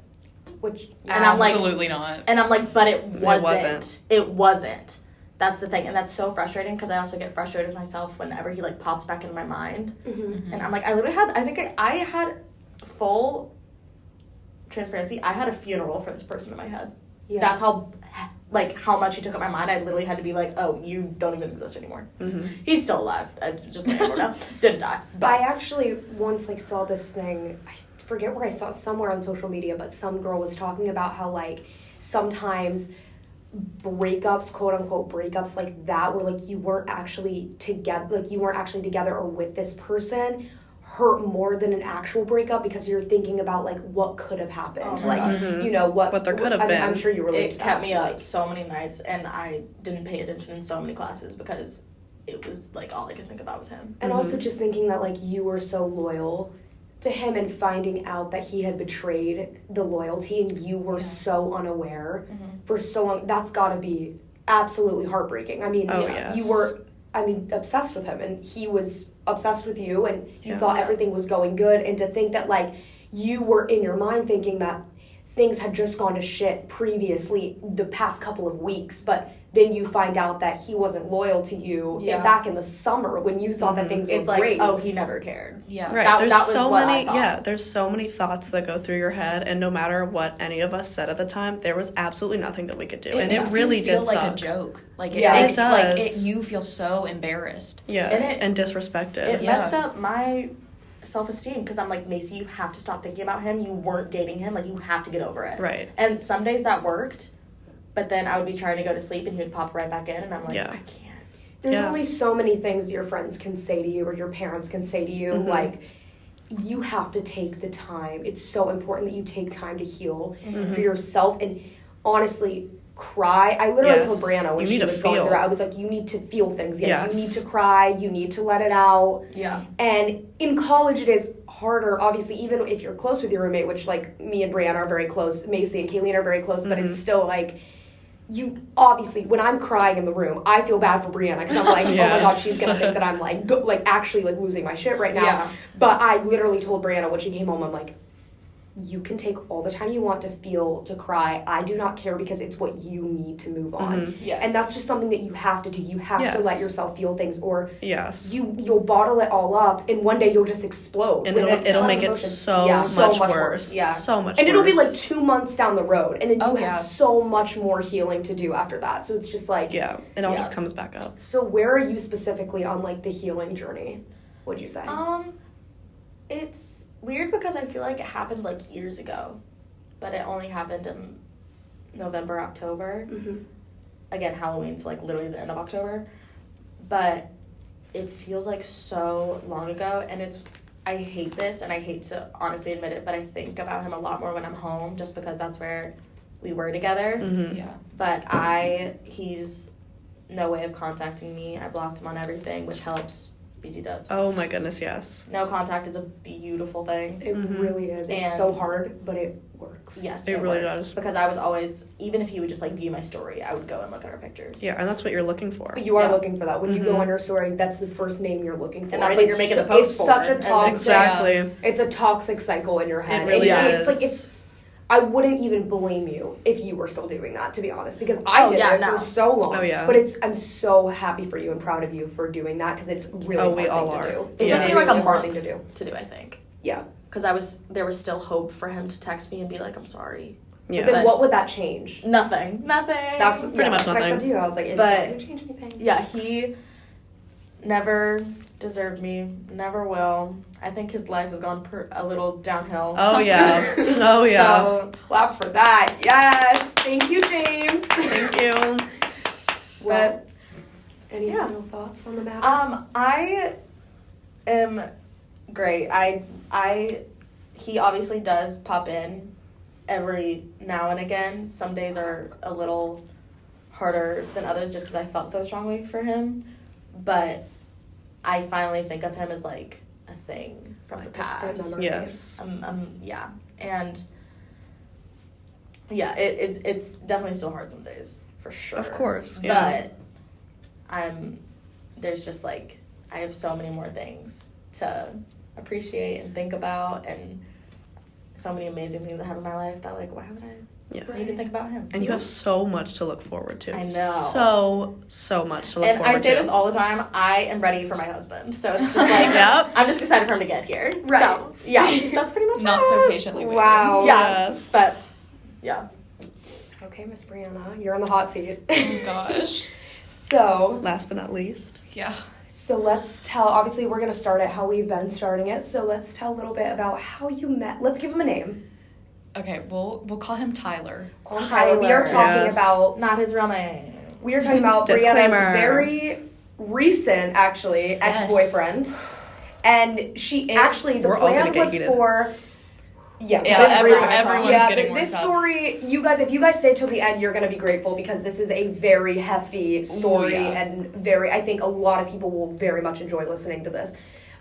Which, And I'm like- Absolutely not. And I'm like, but it wasn't. wasn't. It wasn't. That's the thing. And that's so frustrating because I also get frustrated with myself whenever he, like, pops back into my mind. And I'm like, I had full transparency. I had a funeral for this person in my head. yeah. That's how much he took up my mind. I literally had to be like, oh, you don't even exist anymore. He's still alive. I just let him know. Didn't die. I actually once like saw this thing, I forget where I saw it, somewhere on social media, but some girl was talking about how like sometimes breakups, quote unquote breakups like that, where like you weren't actually together or with this person, hurt more than an actual breakup because you're thinking about like what could have happened, Oh my like God. you know what What there could have I mean, been. I'm sure you relate It to that. kept me up like, so many nights, and I didn't pay attention in so many classes because it was like all I could think about was him. and also just thinking that like you were so loyal to him and finding out that he had betrayed the loyalty and you were so unaware for so long, that's got to be absolutely heartbreaking. I mean, yes. you were, obsessed with him and he was obsessed with you and you Yeah. thought everything was going good, and to think that like you were in your mind thinking that things had just gone to shit previously the past couple of weeks, but then you find out that he wasn't loyal to you back in the summer when you thought that things were great. It's like, oh, he never cared. Yeah. Right. That was what I thought. There's so many thoughts that go through your head, and no matter what any of us said at the time, there was absolutely nothing that we could do. And it really did feel suck. like a joke. Like, it Yeah, makes it does. like you feel so embarrassed. Yes, And disrespected. It messed up my self-esteem because I'm like, Macy, you have to stop thinking about him. You weren't dating him. Like, you have to get over it. Right. And some days that worked, but then I would be trying to go to sleep and he would pop right back in, and I'm like, I can't. There's only so many things your friends can say to you or your parents can say to you. Like, you have to take the time. It's so important that you take time to heal for yourself. And honestly, cry. I literally told Brianna when she was going through it, I was like, you need to feel things. Yeah, you need to cry. You need to let it out. Yeah. And in college, it is harder, obviously, even if you're close with your roommate, which, like, me and Brianna are very close. Macy and Kaileen are very close, but it's still, like, you obviously, when I'm crying in the room, I feel bad for Brianna because I'm like, oh my god, she's gonna think that I'm like actually like losing my shit right now. Yeah. But I literally told Brianna when she came home, I'm like, you can take all the time you want to feel, to cry. I do not care because it's what you need to move on. Yes. And that's just something that you have to do. You have to let yourself feel things, or you'll bottle it all up, and one day you'll just explode. And it'll make it so much worse. Yeah. So much and worse. it'll be like 2 months down the road, and then you have yeah. so much more healing to do after that. So it's just like... Yeah, it all just comes back up. So where are you specifically on, like, the healing journey, would you say? It's weird because I feel like it happened like years ago, but it only happened in November, October. Again, Halloween's like literally the end of October, but it feels like so long ago, and I hate this, and I hate to honestly admit it, but I think about him a lot more when I'm home, just because that's where we were together. Yeah. But he's no way of contacting me. I blocked him on everything, which helps. BT dubs. Oh my goodness, yes. No contact is a beautiful thing. It really is. It's so hard, but it works. Yes, it really works. does. Because I was always, even if he would just like view my story, I would go and look at our pictures. Yeah, and that's what you're looking for. You are looking for that. When you go on your story, that's the first name you're looking for. And that's what you're making the post it's for. Such a toxic... Exactly. It's a toxic cycle in your head. It really is. is. It's like, I wouldn't even blame you if you were still doing that, to be honest, because I did it for so long. Oh, yeah. But I'm so happy for you and proud of you for doing that, because it's really hard thing to do. It took me like a hard month thing to do, I think. Yeah. Because there was still hope for him to text me and be like, I'm sorry. Yeah. But then what would that change? Nothing. That's pretty much what nothing. I said to you. I was like, it's not going to change anything. Yeah, he never deserved me, never will. I think his life has gone a little downhill. Oh, yeah. Oh, yeah. So, claps for that. Yes. Thank you, James. Thank you. But, any final thoughts on the matter? I am great. He obviously does pop in every now and again. Some days are a little harder than others just because I felt so strongly for him. But I finally think of him as like a thing from the past. Yes. Yeah. And yeah, it's definitely still hard some days, for sure. Of course. Yeah. But there's just like, I have so many more things to appreciate and think about, and so many amazing things I have in my life that, like, why would I need to think about him? And you have so much to look forward to. I know. So much to look forward to. And I say this all the time, I am ready for my husband. So it's just like, I'm just excited for him to get here. Right. So, yeah, that's pretty much Not it. so patiently waiting. Wow. Yeah, Yes. but, yeah. Okay, Miss Brianna, you're on the hot seat. Oh, gosh. So, last but not least. Yeah. So let's tell, obviously we're going to start it how we've been starting it. So let's tell a little bit about how you met. Let's give him a name. Okay, we'll call him Tyler. Call him Tyler. We are talking about... Not his real name. We are talking about Brianna's very recent, actually, ex-boyfriend. And she actually, the plan was for... Yeah, everyone's getting this worked up. story, you guys, if you guys stay till the end, you're going to be grateful, because this is a very hefty story. And I think a lot of people will very much enjoy listening to this.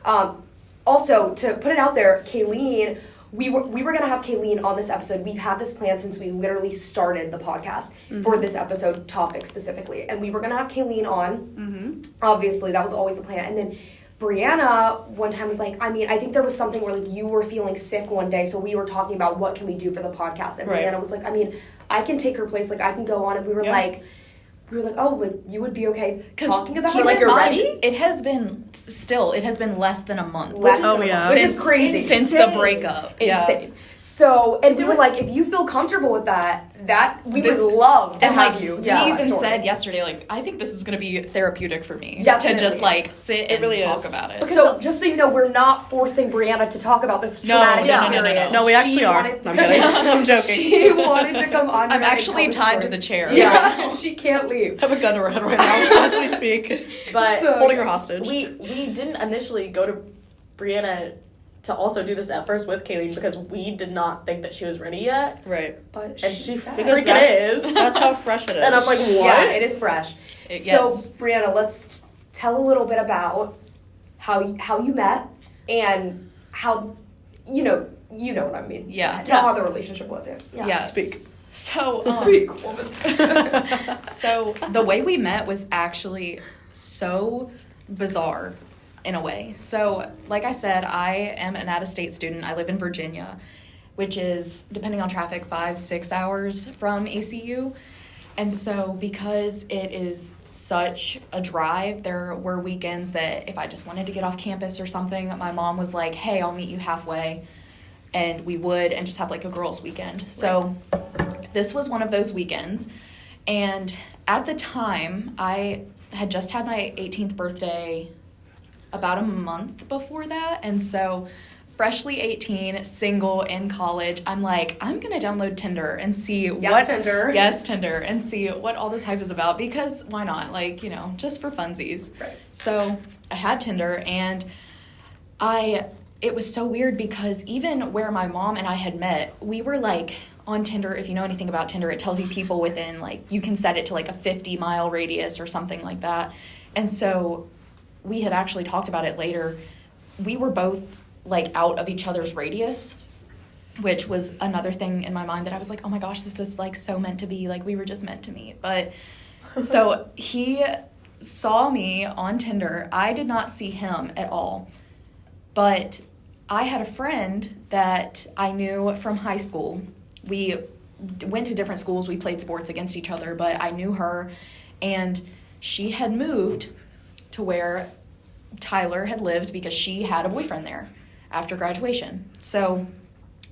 Also, to put it out there, Kaileen, we were going to have Kaileen on this episode. We've had this plan since we literally started the podcast for this episode topic specifically. And we were going to have Kaileen on. Obviously, that was always the plan. And then Brianna one time was like, I mean, I think there was something where like you were feeling sick one day, so we were talking about what can we do for the podcast, and Right. Brianna was like, I mean, I can take her place, like I can go on, and we were like, oh, like you would be okay talking about it? like you're ready? It has been less than a month. Less Oh, than- yeah. which is crazy. Since the breakup. Insane. So, and we were like, if you feel comfortable with that we would love to And have like you. we tell that even story. said yesterday, like I think this is gonna be therapeutic for me Definitely. to just like sit and really talk is. about it. So, just so you know, we're not forcing Brianna to talk about this traumatic no, experience. No, we actually She are. wanted- I'm kidding. I'm joking. She wanted to come on. I'm here and actually tell the tied to story. the chair. Yeah, she can't leave. I have a gun to her head right now as we speak. But So- Holding her hostage. we didn't initially go to Brianna to also do this at first with Kaileen because we did not think that she was ready yet. Right. But And she said- freaking is. That's how fresh it is. And I'm like, what? Yeah, it is fresh. So, Yes. Brianna, let's tell a little bit about how you met and how you know what I mean. Yeah. Tell how the relationship was. Yeah. Yes. Speak. So Speak, woman. So the way we met was actually so bizarre in a way. So like I said, I am an out-of-state student. I live in Virginia, which is, depending on traffic, 5-6 hours from ECU. And so because it is such a drive, there were weekends that if I just wanted to get off campus or something, my mom was like, hey, I'll meet you halfway. And we would, and just have like a girls' weekend. So this was one of those weekends. And at the time, I had just had my 18th birthday about a month before that. And so freshly 18, single, in college, I'm like, I'm going to download Tinder and see Tinder. Yes, Tinder. And see what all this hype is about, because why not? Like, just for funsies. Right. So I had Tinder, and it was so weird because even where my mom and I had met, we were like on Tinder. If you know anything about Tinder, it tells you people within, like, you can set it to like a 50-mile radius or something like that. And so we had actually talked about it later. We were both like out of each other's radius, which was another thing in my mind that I was like, oh my gosh, this is like so meant to be. Like, we were just meant to meet. But so he saw me on Tinder. I did not see him at all. But I had a friend that I knew from high school. We went to different schools. We played sports against each other, but I knew her. And she had moved to where Tyler had lived because she had a boyfriend there after graduation. So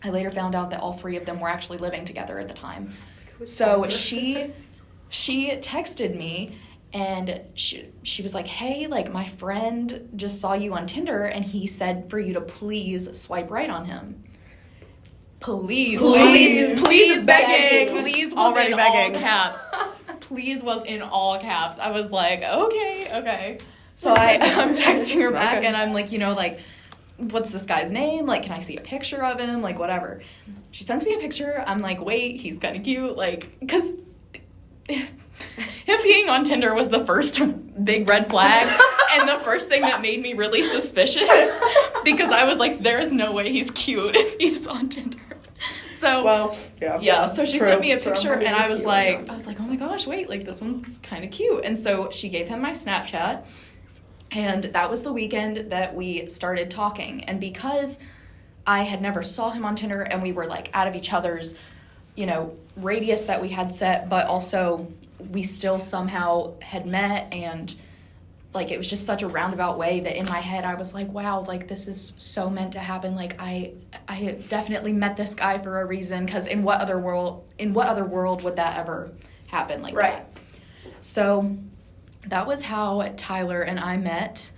I later found out that all three of them were actually living together at the time. So she texted me, and she was like, hey, like, my friend just saw you on Tinder, and he said for you to please swipe right on him. Please begging. Please was Already in begging. all caps. Please was in all caps. I was like, okay. So I'm texting her back, Okay. and I'm like, like, what's this guy's name? Like, can I see a picture of him? Like, whatever. She sends me a picture. I'm like, wait, he's kind of cute. Like, because him being on Tinder was the first big red flag and the first thing that made me really suspicious, because I was like, there is no way he's cute if he's on Tinder. So, Well, yeah. so she True. sent me a True. picture, and I was Cute. like, oh my gosh, wait, like, this one's kind of cute. And so she gave him my Snapchat, and that was the weekend that we started talking. And because I had never saw him on Tinder, and we were like out of each other's, radius that we had set, but also we still somehow had met, and like, it was just such a roundabout way that in my head I was like, wow, like, this is so meant to happen. Like, I definitely met this guy for a reason, because in what other world would that ever happen like Right. that? So that was how Tyler and I met.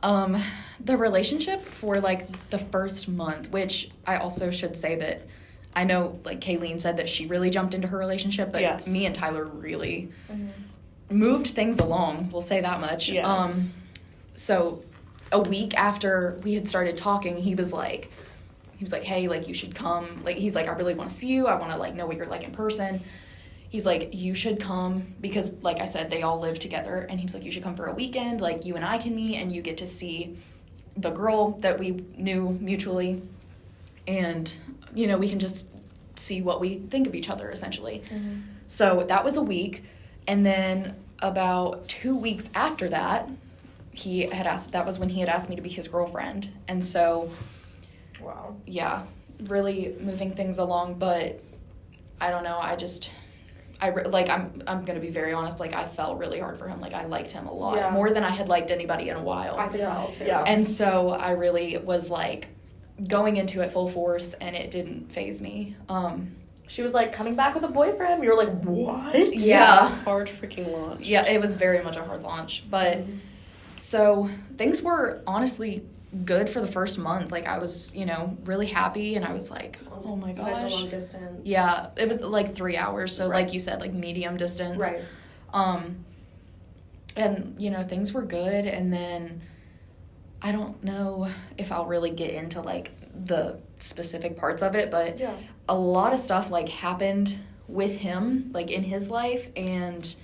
The relationship for like the first month, which I also should say that I know, like, Kaileen said that she really jumped into her relationship, but Yes. me and Tyler really moved things along, we'll say that much. Yes. So a week after we had started talking, he was like, hey, like, you should come. Like, he's like, I really want to see you. I want to, like, know what you're like in person. He's like, you should come, because, like I said, they all live together. And he was like, you should come for a weekend. Like, you and I can meet, and you get to see the girl that we knew mutually. And, we can just see what we think of each other, essentially. Mm-hmm. So that was a week. And then about 2 weeks after that, that was when he had asked me to be his girlfriend. And so, Wow. yeah, really moving things along. But I don't know, I'm gonna be very honest, like, I fell really hard for him. Like, I liked him a lot, Yeah. more than I had liked anybody in a while. I could tell too. Yeah. And so I really was like going into it full force, and it didn't faze me. She was like, coming back with a boyfriend? You were like, what? Yeah. Hard freaking launch. Yeah, it was very much a hard launch. But so things were honestly good for the first month. Like, I was, really happy, and I was like, oh my You guys were gosh. long distance. Yeah, it was like 3 hours. So Right. like you said, like medium distance. Right. And, things were good. And then I don't know if I'll really get into like the specific parts of it, but Yeah. a lot of stuff like happened with him, like in his life, and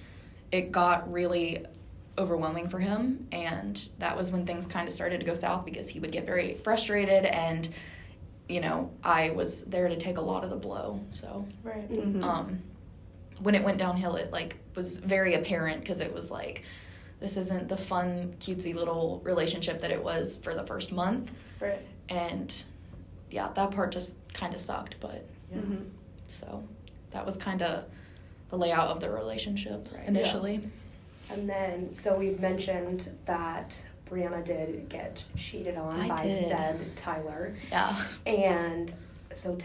it got really overwhelming for him. And that was when things kind of started to go south, because he would get very frustrated, and I was there to take a lot of the blow. So Right. Mm-hmm. when it went downhill, it like was very apparent, because it was like, this isn't the fun, cutesy little relationship that it was for the first month. Right. And yeah, that part just kind of sucked. But Mm-hmm. so that was kind of the layout of the relationship initially. And then, so we've mentioned that Brianna did get cheated on I by did. said Tyler. Yeah. And so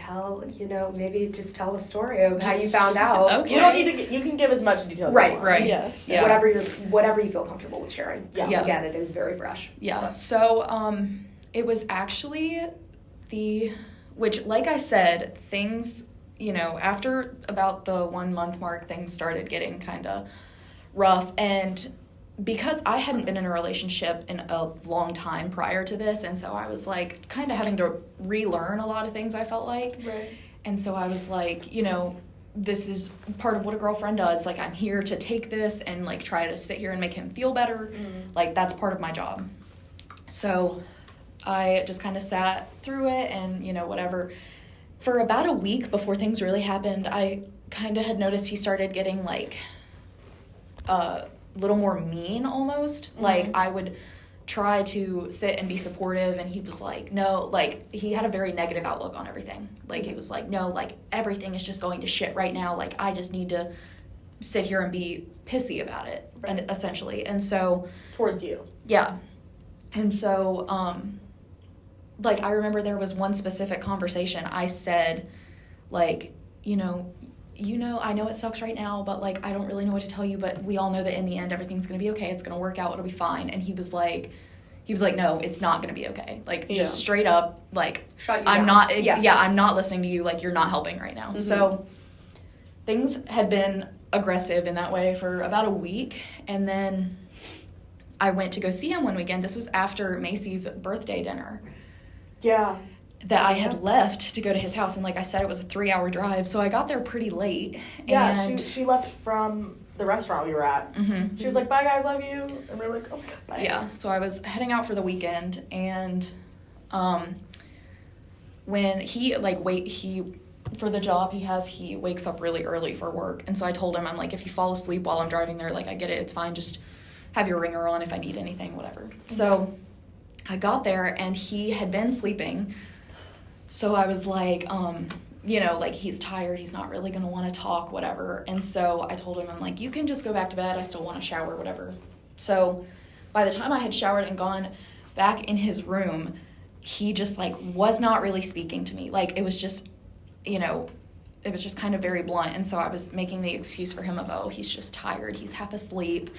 maybe just tell the story of how you Just- found out. Okay. You don't need to. You can give as much details. as you Right, want. Right. Yes. Yeah. Whatever you feel comfortable with sharing. Yeah. Again, it is very fresh. Yeah. So it was actually which, like I said, things, after about the 1 month mark, things started getting kind of rough. And because I hadn't been in a relationship in a long time prior to this, and so I was like kind of having to relearn a lot of things, I felt like. Right. And so I was like, this is part of what a girlfriend does. Like, I'm here to take this and like try to sit here and make him feel better. Like, that's part of my job. So I just kind of sat through it and, whatever. For about a week before things really happened, I kind of had noticed he started getting like a little more mean almost. Like, I would try to sit and be supportive, and he was like, no, like, he had a very negative outlook on everything. Like, he was like, no, like, everything is just going to shit right now. Like, I just need to sit here and be pissy about it, Right. and essentially. And so, Towards you. yeah. And so, like, I remember there was one specific conversation I said, like, I know it sucks right now, but like, I don't really know what to tell you, but we all know that in the end, everything's going to be okay. It's going to work out. It'll be fine. And he was like, no, it's not going to be okay. Like, just Yeah. straight up, like, Shut you I'm down. not, Yeah. I'm not listening to you. Like, you're not helping right now. Mhm. So things had been aggressive in that way for about a week. And then I went to go see him one weekend. This was after Macy's birthday dinner Yeah. that I had left to go to his house. And like I said, it was a 3-hour drive. So I got there pretty late. Yeah. And She left from the restaurant we were at. Mhm. She was like, "Bye guys, love you," and we were like, "Oh my god, bye." Yeah, so I was heading out for the weekend, and when he for the job he wakes up really early for work. And so I told him, I'm like, if you fall asleep while I'm driving there, like, I get it, it's fine, just have your ringer on if I need anything, whatever. So I got there, and he had been sleeping. So I was like, like, he's tired, he's not really gonna want to talk, whatever. And so I told him, I'm like, you can just go back to bed, I still want to shower, whatever. So by the time I had showered and gone back in his room, he just like was not really speaking to me. Like, it was just, it was just kind of very blunt. And so I was making the excuse for him of, oh, he's just tired, he's half asleep,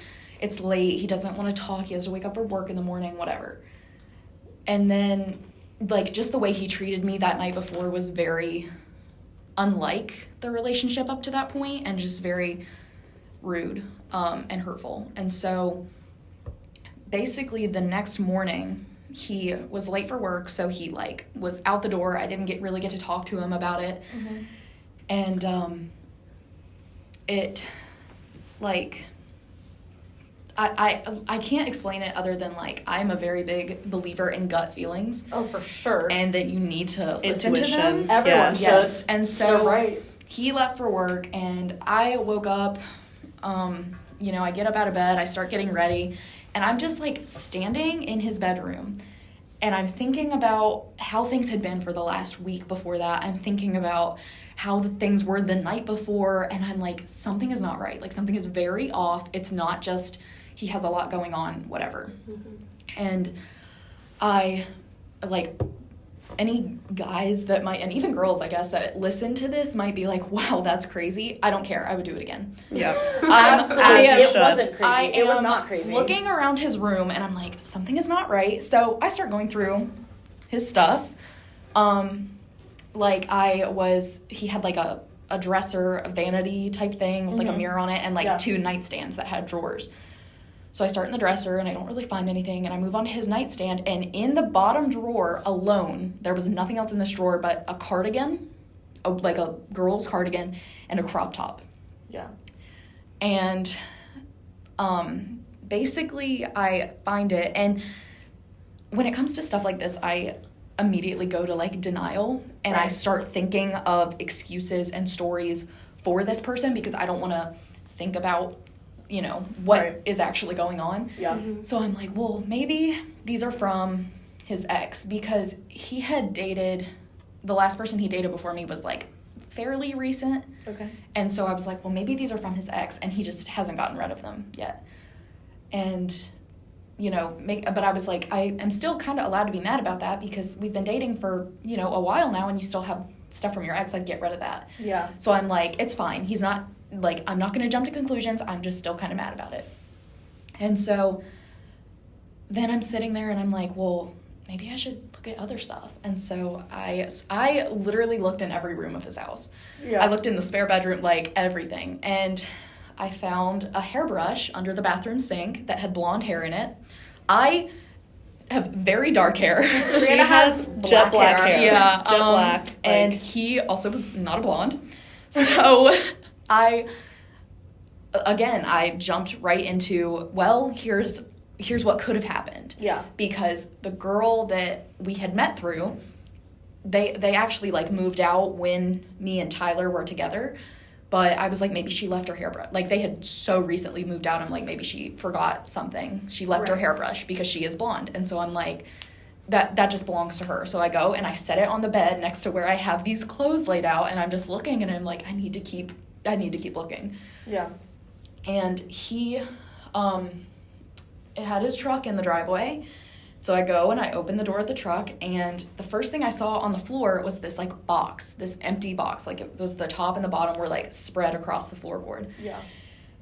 it's late, he doesn't want to talk, he has to wake up for work in the morning, whatever. And then, like, just the way he treated me that night before was very unlike the relationship up to that point, and just very rude and hurtful. And so basically the next morning, he was late for work, so he like was out the door. I didn't really get to talk to him about it. And it, like, I can't explain it other than, like, I'm a very big believer in gut feelings, Oh, for sure. and that you need to listen to Intuition. them. Everyone Yes. should. Yes, and so You're right. he left for work, and I woke up, I get up out of bed, I start getting ready, And I'm just like standing in his bedroom and I'm thinking about how things had been for the last week before that. I'm thinking about how the things were the night before, and I'm like, something is not right. Like, something is very off. It's not just he has a lot going on, whatever. And I, like, any guys that might, and even girls, I guess, that listen to this might be like, wow, that's crazy. I don't care. I would do it again. Yeah. Absolutely. It wasn't crazy. It was not crazy. Looking around his room, and I'm like, something is not right. So I start going through his stuff. He had like a dresser, a vanity type thing with like a mirror on it, and like 2 nightstands that had drawers. So I start in the dresser and I don't really find anything, and I move on to his nightstand, and in the bottom drawer alone, there was nothing else in this drawer but a cardigan, like a girl's cardigan, and a crop top. Yeah. And basically I find it, and when it comes to stuff like this, I immediately go to like denial, and I start thinking of excuses and stories for this person because I don't want to think about what is actually going on. Yeah. So I'm like, well, maybe these are from his ex, because he had dated, the last person he dated before me was like fairly recent. Okay. And so I was like, well, maybe these are from his ex and he just hasn't gotten rid of them yet. And, but I was like, I am still kind of allowed to be mad about that because we've been dating for, a while now, and you still have stuff from your ex, like, get rid of that. Yeah. So I'm like, it's fine. He's not, like, I'm not going to jump to conclusions. I'm just still kind of mad about it. And so then I'm sitting there and I'm like, well, maybe I should look at other stuff. And so I literally looked in every room of his house. Yeah. I looked in the spare bedroom, like everything. And I found a hairbrush under the bathroom sink that had blonde hair in it. I have very dark hair. She has jet black hair. Yeah. Jet black. And he also was not a blonde. So I jumped right into, well, here's what could have happened. Yeah. Because the girl that we had met through, they actually like moved out when me and Tyler were together. But I was like, maybe she left her hairbrush. Like, they had so recently moved out. I'm like, maybe she forgot something. She left her hairbrush because she is blonde. And so I'm like, that just belongs to her. So I go and I set it on the bed next to where I have these clothes laid out. And I'm just looking, and I'm like, I need to keep looking. Yeah. And he had his truck in the driveway. So I go and I open the door of the truck, and the first thing I saw on the floor was this like box, this empty box. Like, it was the top and the bottom were like spread across the floorboard. Yeah.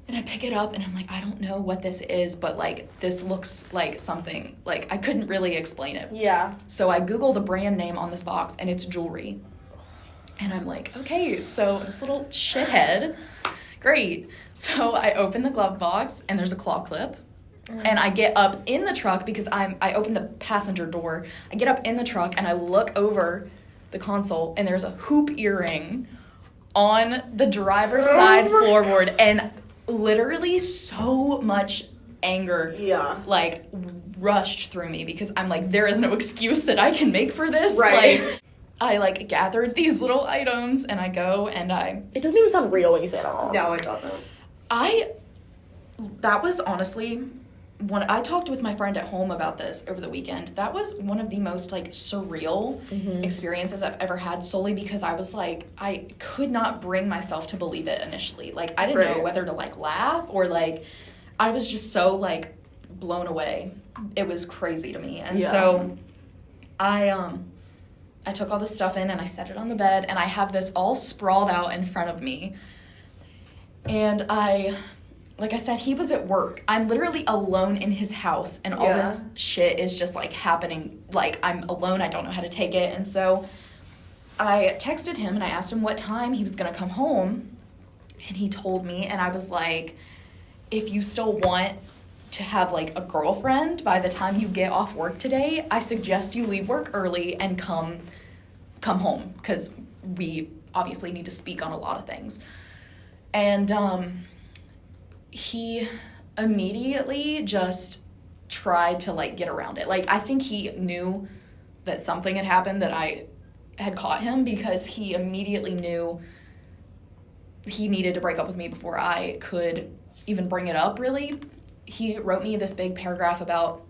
And I pick it up and I'm like, I don't know what this is, but like, this looks like something, like, I couldn't really explain it. Yeah. So I Google the brand name on this box, and it's jewelry. And I'm like, okay, so this little shithead, great. So I open the glove box, and there's a claw clip. And I get up in the truck because I open the passenger door. I get up in the truck and I look over the console, and there's a hoop earring on the driver's side floorboard, and literally so much anger like rushed through me because I'm like, there is no excuse that I can make for this. Right. Like, I like gathered these little items, and I go and It doesn't even sound real when you say it all. No, it doesn't. That was honestly, when I talked with my friend at home about this over the weekend, that was one of the most like surreal experiences I've ever had, solely because I was like, I could not bring myself to believe it initially. Like, I didn't know whether to like laugh or like, I was just so like blown away. It was crazy to me. And so I took all this stuff in and I set it on the bed, and I have this all sprawled out in front of me. And like I said, he was at work. I'm literally alone in his house, and all this shit is just like happening. Like, I'm alone. I don't know how to take it. And so I texted him and I asked him what time he was going to come home. And he told me, and I was like, if you still want to have like a girlfriend by the time you get off work today, I suggest you leave work early and come home, because we obviously need to speak on a lot of things. And he immediately just tried to like get around it. Like, I think he knew that something had happened, that I had caught him, because he immediately knew he needed to break up with me before I could even bring it up, really. he wrote me this big paragraph about,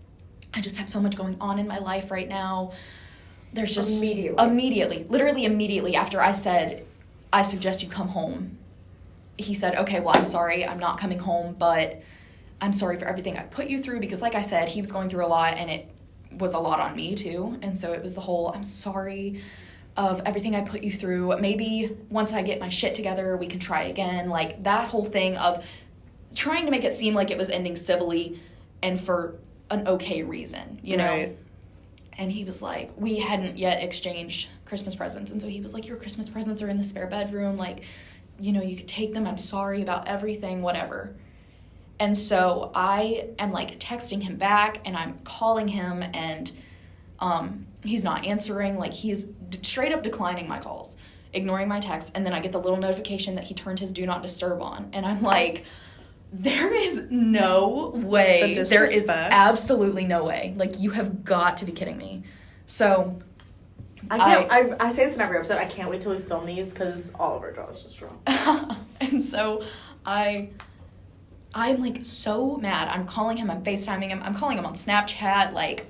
I just have so much going on in my life right now. There's just literally immediately after I said, I suggest you come home, he said, okay, well, I'm sorry, I'm not coming home, but I'm sorry for everything I put you through, because like I said, he was going through a lot, and it was a lot on me too. And so it was the whole, I'm sorry of everything I put you through. Maybe once I get my shit together, we can try again. Like, that whole thing of trying to make it seem like it was ending civilly and for an okay reason, you know? Right. And he was like, we hadn't yet exchanged Christmas presents. And so he was like, your Christmas presents are in the spare bedroom. Like, you know, you could take them. I'm sorry about everything, whatever. And so I am like texting him back, and I'm calling him, and he's not answering. Like, he's straight up declining my calls, ignoring my texts. And then I get the little notification that he turned his do not disturb on. And I'm like, there is no way. There is absolutely no way. Like, you have got to be kidding me. So I say this in every episode. I can't wait till we film these, because all of our jaws just drop. And so I'm like so mad. I'm calling him, I'm FaceTiming him, I'm calling him on Snapchat, like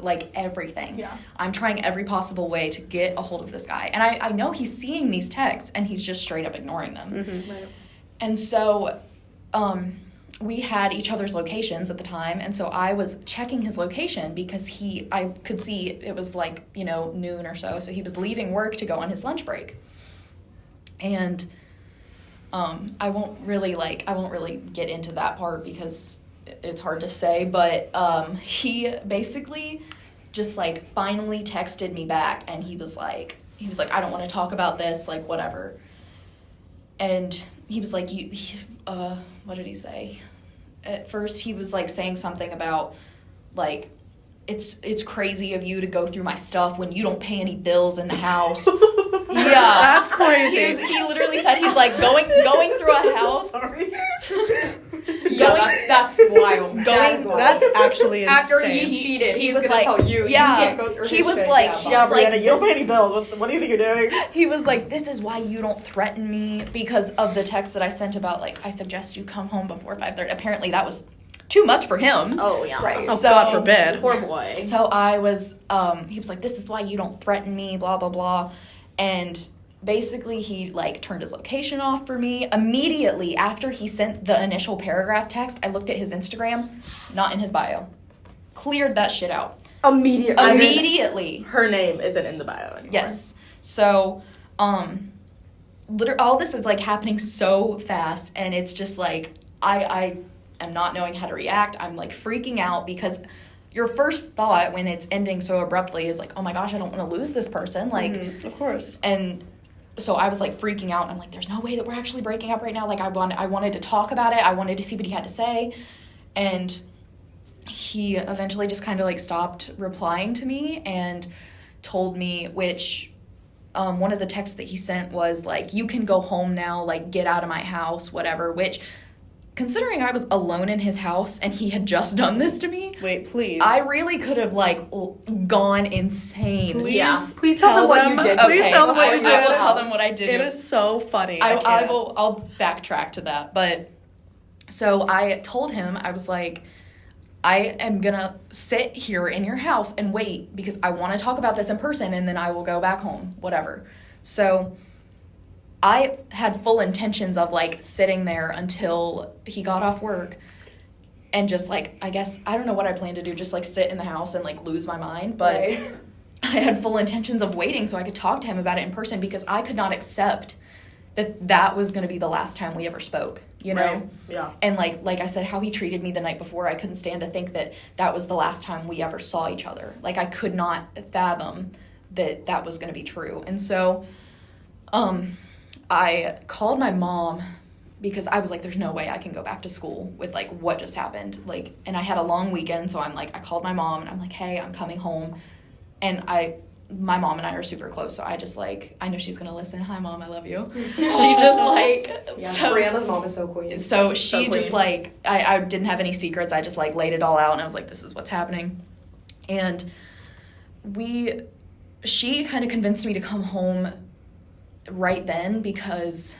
like everything. Yeah. I'm trying every possible way to get a hold of this guy. And I know he's seeing these texts, and he's just straight up ignoring them. Mm-hmm. Right. And so we had each other's locations at the time, and so I was checking his location because I could see it was like, you know, noon or so he was leaving work to go on his lunch break. And I won't really get into that part because it's hard to say, but he basically just like finally texted me back, and he was like, I don't want to talk about this, like, whatever. And he was like, what did he say? At first he was like saying something about like, it's crazy of you to go through my stuff when you don't pay any bills in the house. Yeah. That's crazy. He literally said he's like going through a house. Sorry. Yeah, that's wild. That's actually insane. After he cheated, he he's was gonna like, tell you. yeah, You can't go through he his was shit. like, Yeah, Brianna, like, you don't pay any bills. What do you think you're doing? He was like, this is why you don't threaten me, because of the text that I sent about, like, I suggest you come home before 5:30. Apparently that was too much for him. Oh, yeah. Right. Oh, So- God forbid. Poor boy. So I was, he was like, this is why you don't threaten me, blah, blah, blah. And basically he, like, turned his location off for me. Immediately after he sent the initial paragraph text, I looked at his Instagram, not in his bio. Cleared that shit out. Immediately. Her name isn't in the bio anymore. Yes. So, all this is, like, happening so fast, and it's just, like, I am not knowing how to react. I'm, like, freaking out, because your first thought when it's ending so abruptly is, like, oh, my gosh, I don't want to lose this person. Like, of course. And so I was, like, freaking out, and I'm like, there's no way that we're actually breaking up right now. Like, I wanted to talk about it. I wanted to see what he had to say. And he eventually just kind of, like, stopped replying to me and told me, which one of the texts that he sent was, like, you can go home now, like, get out of my house, whatever, which, considering I was alone in his house and he had just done this to me, Wait, please. I really could have, like, gone insane. Please, Yeah. Please tell them what you did. Please Okay, tell them what you I will did. tell them what I did. It is so funny. I'll backtrack to that. But so I told him, I was like, I am gonna sit here in your house and wait because I want to talk about this in person, and then I will go back home, whatever. So I had full intentions of, like, sitting there until he got off work and just, like, I guess, I don't know what I planned to do, just, like, sit in the house and, like, lose my mind. But Right. I had full intentions of waiting so I could talk to him about it in person, because I could not accept that was going to be the last time we ever spoke, you know? Right. Yeah. And, like I said, how he treated me the night before, I couldn't stand to think that was the last time we ever saw each other. Like, I could not fathom that was going to be true. And so I called my mom, because I was like, there's no way I can go back to school with, like, what just happened. Like, and I had a long weekend, so I'm like, I called my mom, and I'm like, hey, I'm coming home. And my mom and I are super close, so I just, like, I know she's gonna listen. Hi, Mom, I love you. She just, like, Yeah, so Brianna's mom is so queen. so she So just, queen. like, I didn't have any secrets. I just, like, laid it all out, and I was like, this is what's happening. And she kind of convinced me to come home right then, because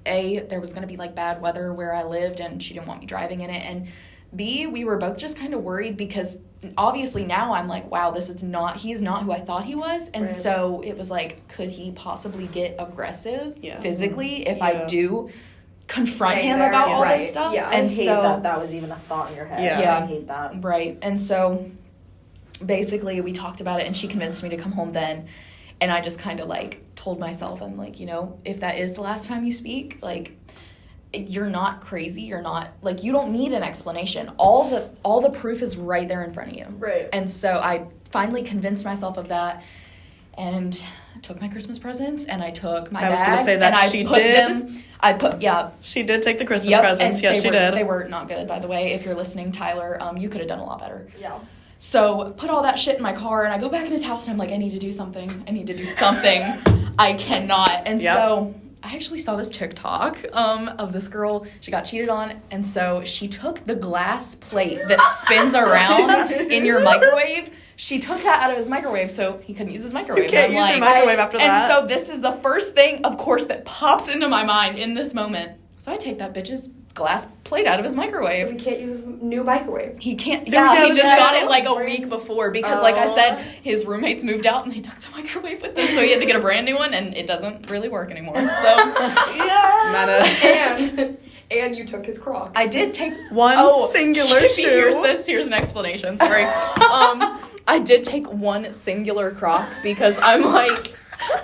there was going to be, like, bad weather where I lived, and she didn't want me driving in it. And B, we were both just kind of worried because obviously now I'm like, wow, he's not who I thought he was. And so it was like, could he possibly get aggressive physically if I do confront him about all this stuff? Yeah, and I hate that was even a thought in your head. Yeah. I hate that. Right. And so basically we talked about it and she convinced me to come home then. And I just kind of like told myself, I'm like, you know, if that is the last time you speak, like, you're not crazy. You're not like, you don't need an explanation. All the proof is right there in front of you. Right. And so I finally convinced myself of that and took my Christmas presents and I took my bags. I was going to say that and she did. She did take the Christmas presents. Yes, she did. They were not good, by the way. If you're listening, Tyler, you could have done a lot better. Yeah. So put all that shit in my car and I go back in his house and I'm like, I need to do something. I cannot. And so I actually saw this TikTok of this girl. She got cheated on, and so she took the glass plate that spins around in your microwave. She took that out of his microwave, so he couldn't use his microwave. You can't use your microwave after that. And so this is the first thing, of course, that pops into my mind in this moment. So I take that bitch's glass plate out of his microwave. So he can't use his new microwave. He can't. Yeah, he just got it like a week before because, like I said, his roommates moved out and they took the microwave with them, so he had to get a brand new one, and it doesn't really work anymore. So and you took his Croc. I did take one singular shoe. Here's an explanation. Sorry. I did take one singular Croc because I'm like,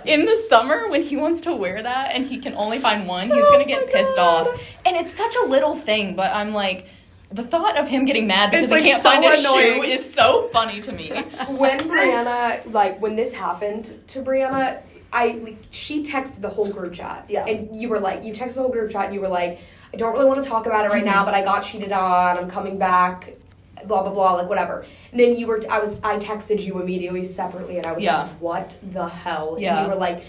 in the summer when he wants to wear that and he can only find one, he's gonna get pissed off. And it's such a little thing, but I'm like, the thought of him getting mad because he can't find his shoe is so funny to me. When when this happened to Brianna, she texted the whole group chat. Yeah. And you texted the whole group chat and you were like, I don't really want to talk about it right now, but I got cheated on, I'm coming back, blah, blah, blah, like whatever. And then I texted you immediately separately and I was like, what the hell? Yeah. And you were like,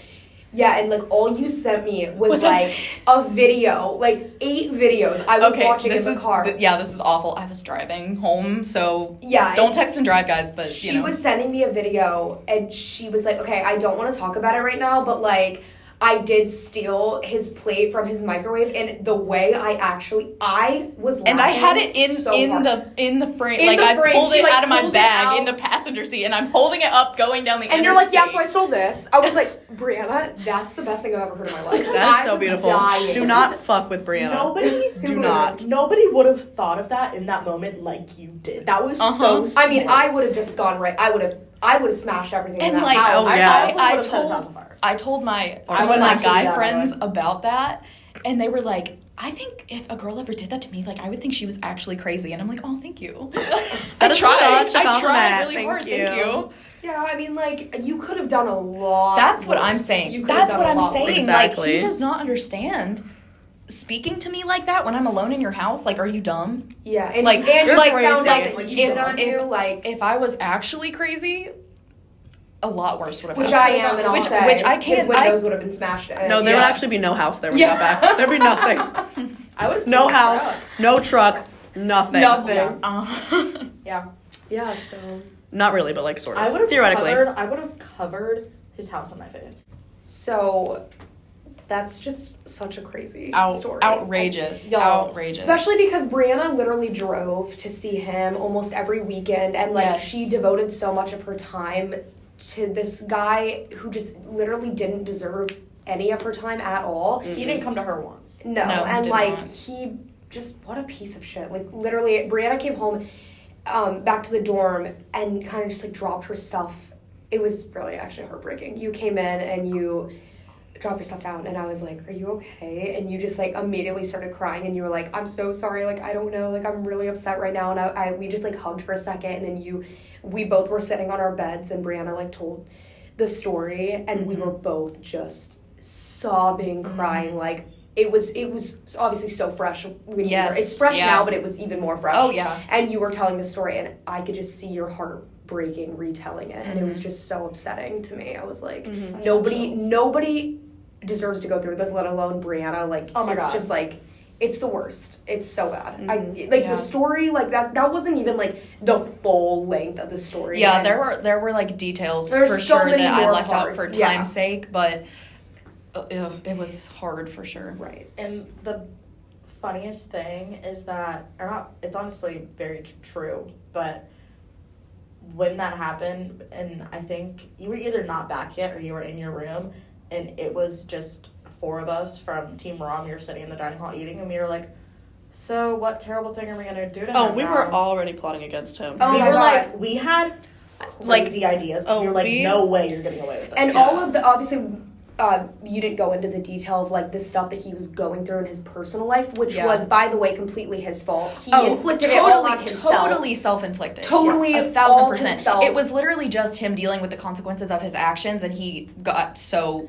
yeah, and like all you sent me was like a video, like 8 videos I was watching in the car. This is awful. I was driving home, so yeah, don't text and drive, guys, but she was sending me a video and she was like, okay, I don't want to talk about it right now, but like, I did steal his plate from his microwave, and the way I was laughing, and I had it in the frame, I pulled it out of my bag in the passenger seat, and I'm holding it up going down the interstate. And you're like, yeah, so I stole this. I was like, Brianna, that's the best thing I've ever heard in my life. That's so beautiful. Dying. Do not fuck with Brianna. Nobody would have thought of that in that moment like you did. That was so smart. I mean, I would have just gone right. I would have smashed everything in that house. I told my guy friends about that, and they were like, I think if a girl ever did that to me, like, I would think she was actually crazy. And I'm like, oh, thank you. I tried really hard. Thank you. Yeah, I mean, like, you could have done a lot. That's what I'm saying. That's what I'm saying. Exactly. Like, he does not understand speaking to me like that when I'm alone in your house. Like, are you dumb? Yeah, and like, and you're like, like, found out that he cheated on you. Like, if I was actually crazy, a lot worse would have happened. Which I am, and I'll say. Which I can't. His windows would have been smashed in. No, there would actually be no house there when we got back. There'd be nothing. I would have no house, no truck, nothing. Yeah. Yeah, so. Not really, but like sort of. I would have theoretically. I would have covered his house on my face. So, that's just such a crazy story. Outrageous. Outrageous. Especially because Brianna literally drove to see him almost every weekend, and like she devoted so much of her time to this guy who just literally didn't deserve any of her time at all. Mm-hmm. He didn't come to her once. No, and like he just, what a piece of shit. Like literally, Brianna came home back to the dorm and kind of just like dropped her stuff. It was really actually heartbreaking. You came in and you dropped your stuff down and I was like, are you okay? And you just like immediately started crying and you were like, I'm so sorry, like I don't know, like I'm really upset right now. And we just like hugged for a second, and then we both were sitting on our beds and Brianna like told the story and we were both just sobbing, crying. Like it was obviously so fresh when it's fresh now, but it was even more fresh. Oh yeah. And you were telling the story and I could just see your heart breaking retelling it, and it was just so upsetting to me. I was like, nobody deserves to go through this, let alone Brianna. Like, oh my God. Just like, it's the worst. It's so bad. The story, like that wasn't even like the full length of the story. Yeah, there were like details for sure that I left out for time's sake, but it was hard for sure. Right. And the funniest thing is that, or not, it's honestly very true, but when that happened, and I think you were either not back yet or you were in your room, and it was just 4 of us from Team Rom. We were sitting in the dining hall eating, and we were like, so what terrible thing are we going to do to him Oh, we now? were already plotting against him. Oh we my were God. like, we had crazy ideas. oh, We were like, we- no way you're getting away with this. And all of the, obviously, you didn't go into the detail of, like, the stuff that he was going through in his personal life, which Yeah. was, by the way, completely his fault. He Oh, inflicted it all on himself. totally self-inflicted. Totally, Yes, all 1,000%. himself. It was literally just him dealing with the consequences of his actions, and he got so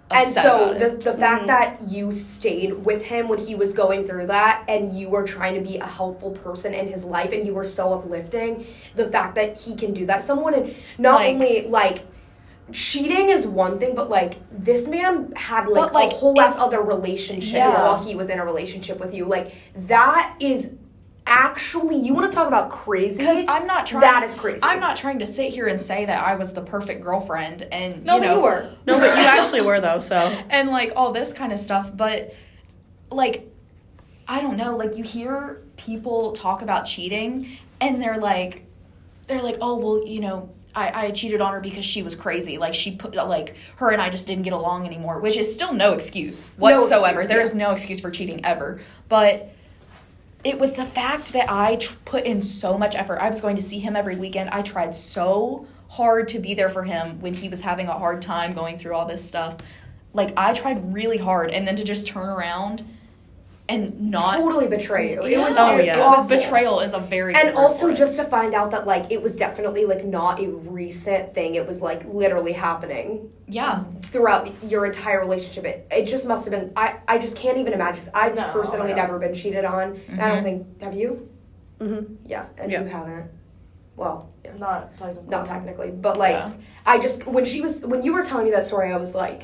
And upset so about it. the fact that you stayed with him when he was going through that, and you were trying to be a helpful person in his life, and you were so uplifting, the fact that he can do that to someone, and not Like- only, like, cheating is one thing, but, like, this man had, like, But, like, a whole ass other relationship Yeah. while he was in a relationship with you. Like, that is actually, you want to talk about crazy? Because I'm not trying. That is crazy. I'm not trying to sit here and say that I was the perfect girlfriend, and no, you know, you were. No, but you actually were, though, so. and like all this kind of stuff. But like, I don't know. Like, you hear people talk about cheating, and they're like, oh well, you know, I cheated on her because she was crazy. Like, she put, like, her and I just didn't get along anymore, which is still no excuse whatsoever. excuse, There yeah. is no excuse for cheating ever. But it was the fact that I put in so much effort. I was going to see him every weekend. I tried so hard to be there for him when he was having a hard time going through all this stuff. Like, I tried really hard, and then to just turn around and not totally betray you. It was Oh, yeah. awful. Betrayal is a very good And word also for it. just to find out that, like, it was definitely, like, not a recent thing. It was, like, literally happening yeah. throughout your entire relationship. It just must have been, I just can't even imagine. 'Cause I've No, personally yeah. never been cheated on. And I don't Mhm. think, have you? Mm-hmm. Yeah, and Yeah. you haven't. Well, yeah. Not technically. Not technically, but, like, Yeah. I just, when you were telling me that story, I was like,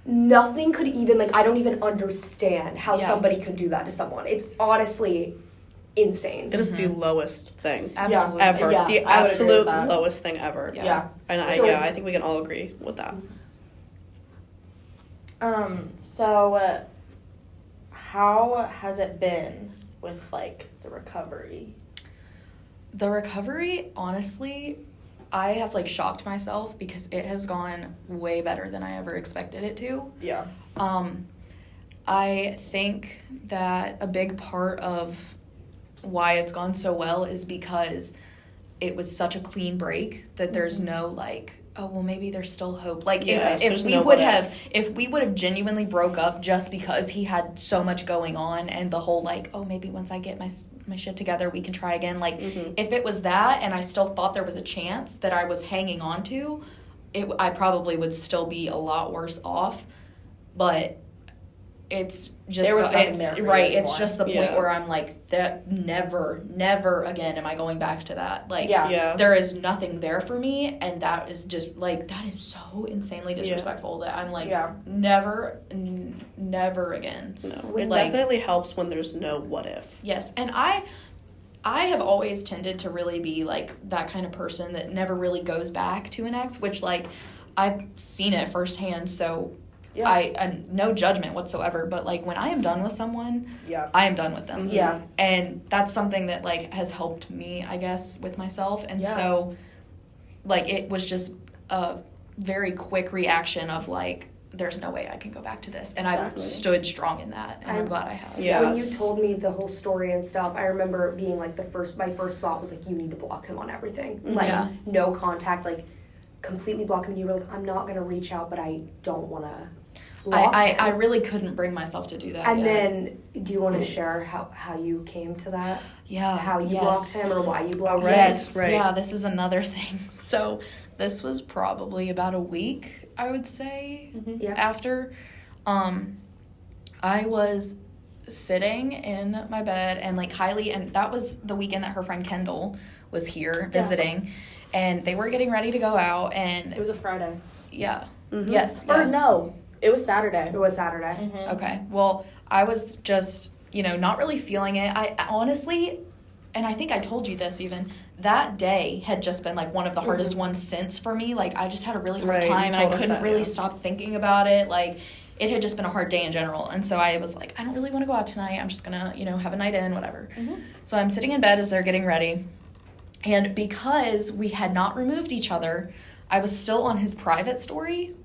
nothing could even, like, I don't even understand how Yeah. somebody could do that to someone. It's honestly insane. It is the lowest thing Absolutely. ever. Yeah, The I would agree with absolute that. lowest thing ever. Yeah. Yeah. And So- I think we can all agree with that. So, how has it been with, like, the recovery? The recovery, honestly, I have like shocked myself because it has gone way better than I ever expected it to. Yeah. I think that a big part of why it's gone so well is because it was such a clean break that there's no like, oh well, maybe there's still hope. Like Yes, if there's we no would what have if we would have genuinely broke up just because he had so much going on and the whole like, oh maybe once I get my shit together we can try again. Like if it was that and I still thought there was a chance that I was hanging on to, I probably would still be a lot worse off. But it's just There was nothing it's there for you right. anymore. It's just the point Yeah. where I'm like, that never again am I going back to that. Like Yeah. Yeah. there is nothing there for me, and that is just like that is so insanely disrespectful that I'm like Yeah. never again. No. It Like- definitely helps when there's no what if. Yes, and I have always tended to really be like that kind of person that never really goes back to an ex, which like I've seen it firsthand, so Yeah. I no judgment whatsoever, but like when I am done with someone, Yeah. I am done with them. Yeah. And that's something that like has helped me, I guess, with myself. And Yeah. so like it was just a very quick reaction of like there's no way I can go back to this. And I've Exactly. stood strong in that, and I'm glad I have. Yeah. When you Yes. told me the whole story and stuff, I remember it being like my first thought was like, you need to block him on everything. Like, Yeah. no contact, like, completely block him. And you were like, I'm not going to reach out, but I don't want to block him. I really couldn't bring myself to do that. And yet. then, do you want to share how you came to that? yeah, How you yes. blocked him or why you blocked him? Yes, Right. yeah, this is another thing. So this was probably about a week, I would say, Yeah. after. I was sitting in my bed, and like Kylie, and that was the weekend that her friend Kendall was here visiting, and they were getting ready to go out, and It was a Friday. yeah, Mhm. yes, Or yeah. no, it was Saturday. It was Saturday. Okay. Well, I was just, not really feeling it. I honestly, and I think I told you this even, that day had just been like one of the hardest ones since for me. Like I just had a really hard Right, you time and I told us couldn't that, really yeah. stop thinking about it. Like it had just been a hard day in general. And so I was like, I don't really want to go out tonight. I'm just going to, have a night in, whatever. So I'm sitting in bed as they're getting ready. And because we had not removed each other, I was still on his private story.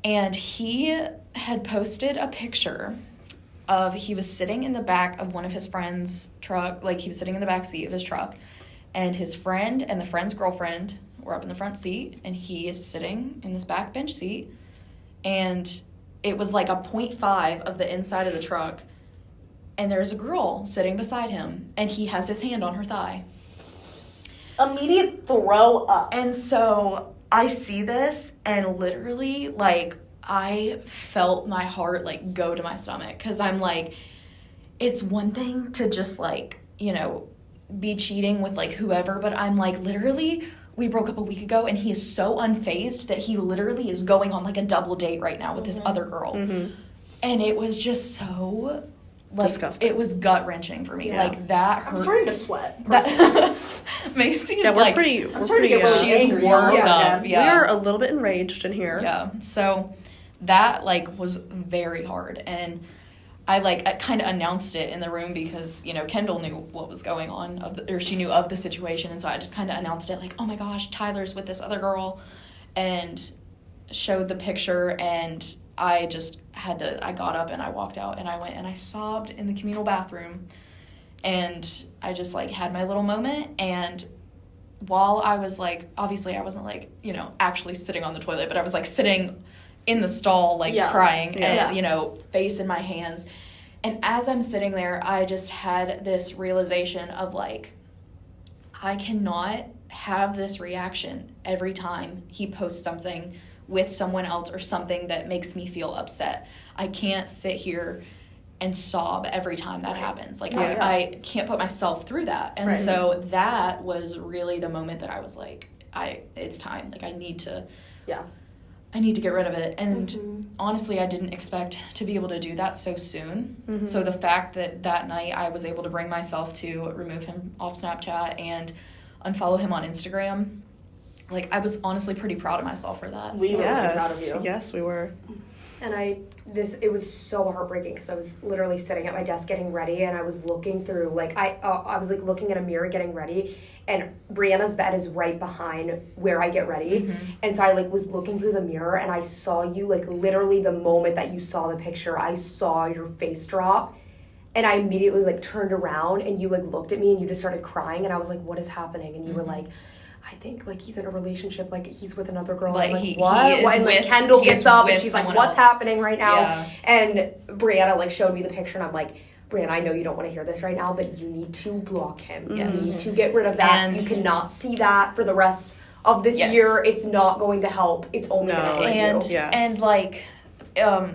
And he had posted a picture of, he was sitting in the back of one of his friend's truck, like he was sitting in the back seat of his truck. And his friend and the friend's girlfriend were up in the front seat. And he is sitting in this back bench seat. And it was like a 0.5 of the inside of the truck. And there's a girl sitting beside him. And he has his hand on her thigh. Immediate throw up. And so I see this and literally, like, I felt my heart, like, go to my stomach. Because I'm like, it's one thing to just, like, be cheating with, like, whoever. But I'm like, literally, we broke up a week ago, and he is so unfazed that he literally is going on, like, a double date right now with this other girl. And it was just so, like, disgusting. It was gut-wrenching for me. Like, that hurt. I'm starting to sweat. Macy is we're like, pretty. I'm starting to get really she's angry. worked up. Yeah. We're a little bit enraged in here. Yeah. So that, like, was very hard. And I kind of announced it in the room because, Kendall knew what was going on, or she knew of the situation. And so I just kind of announced it, like, oh my gosh, Tyler's with this other girl, and showed the picture. And I just I got up and I walked out and I went and I sobbed in the communal bathroom. And I just, like, had my little moment. And while I was, like, obviously I wasn't, like, actually sitting on the toilet, but I was, like, sitting in the stall, like, crying and, face in my hands. And as I'm sitting there, I just had this realization of, like, I cannot have this reaction every time he posts something with someone else or something that makes me feel upset. I can't sit here and sob every time that happens. Like, I can't put myself through that. And so that was really the moment that I was like, it's time. Like, I need to get rid of it. And honestly, I didn't expect to be able to do that so soon. So the fact that night I was able to bring myself to remove him off Snapchat and unfollow him on Instagram, like, I was honestly pretty proud of myself for that. We were really proud of you. Yes, we were. And it was so heartbreaking because I was literally sitting at my desk getting ready, and I was looking through, like, I was, like, looking at a mirror getting ready, and Brianna's bed is right behind where I get ready. And so I, like, was looking through the mirror, and I saw you, like, literally the moment that you saw the picture, I saw your face drop. And I immediately, like, turned around, and you, like, looked at me, and you just started crying, and I was like, what is happening? And you were like, I think, like, he's in a relationship, like, he's with another girl. Like, I'm like, he what? is And, like, with- Kendall he gets is up, and with she's like, someone what's else. happening right now? Yeah. And Brianna, like, showed me the picture, and I'm like, Brianna, I know you don't want to hear this right now, but you need to block him. Yes. You need to get rid of that. And- you cannot see that for the rest of this year. It's not going to help. It's only going to hurt you. And like,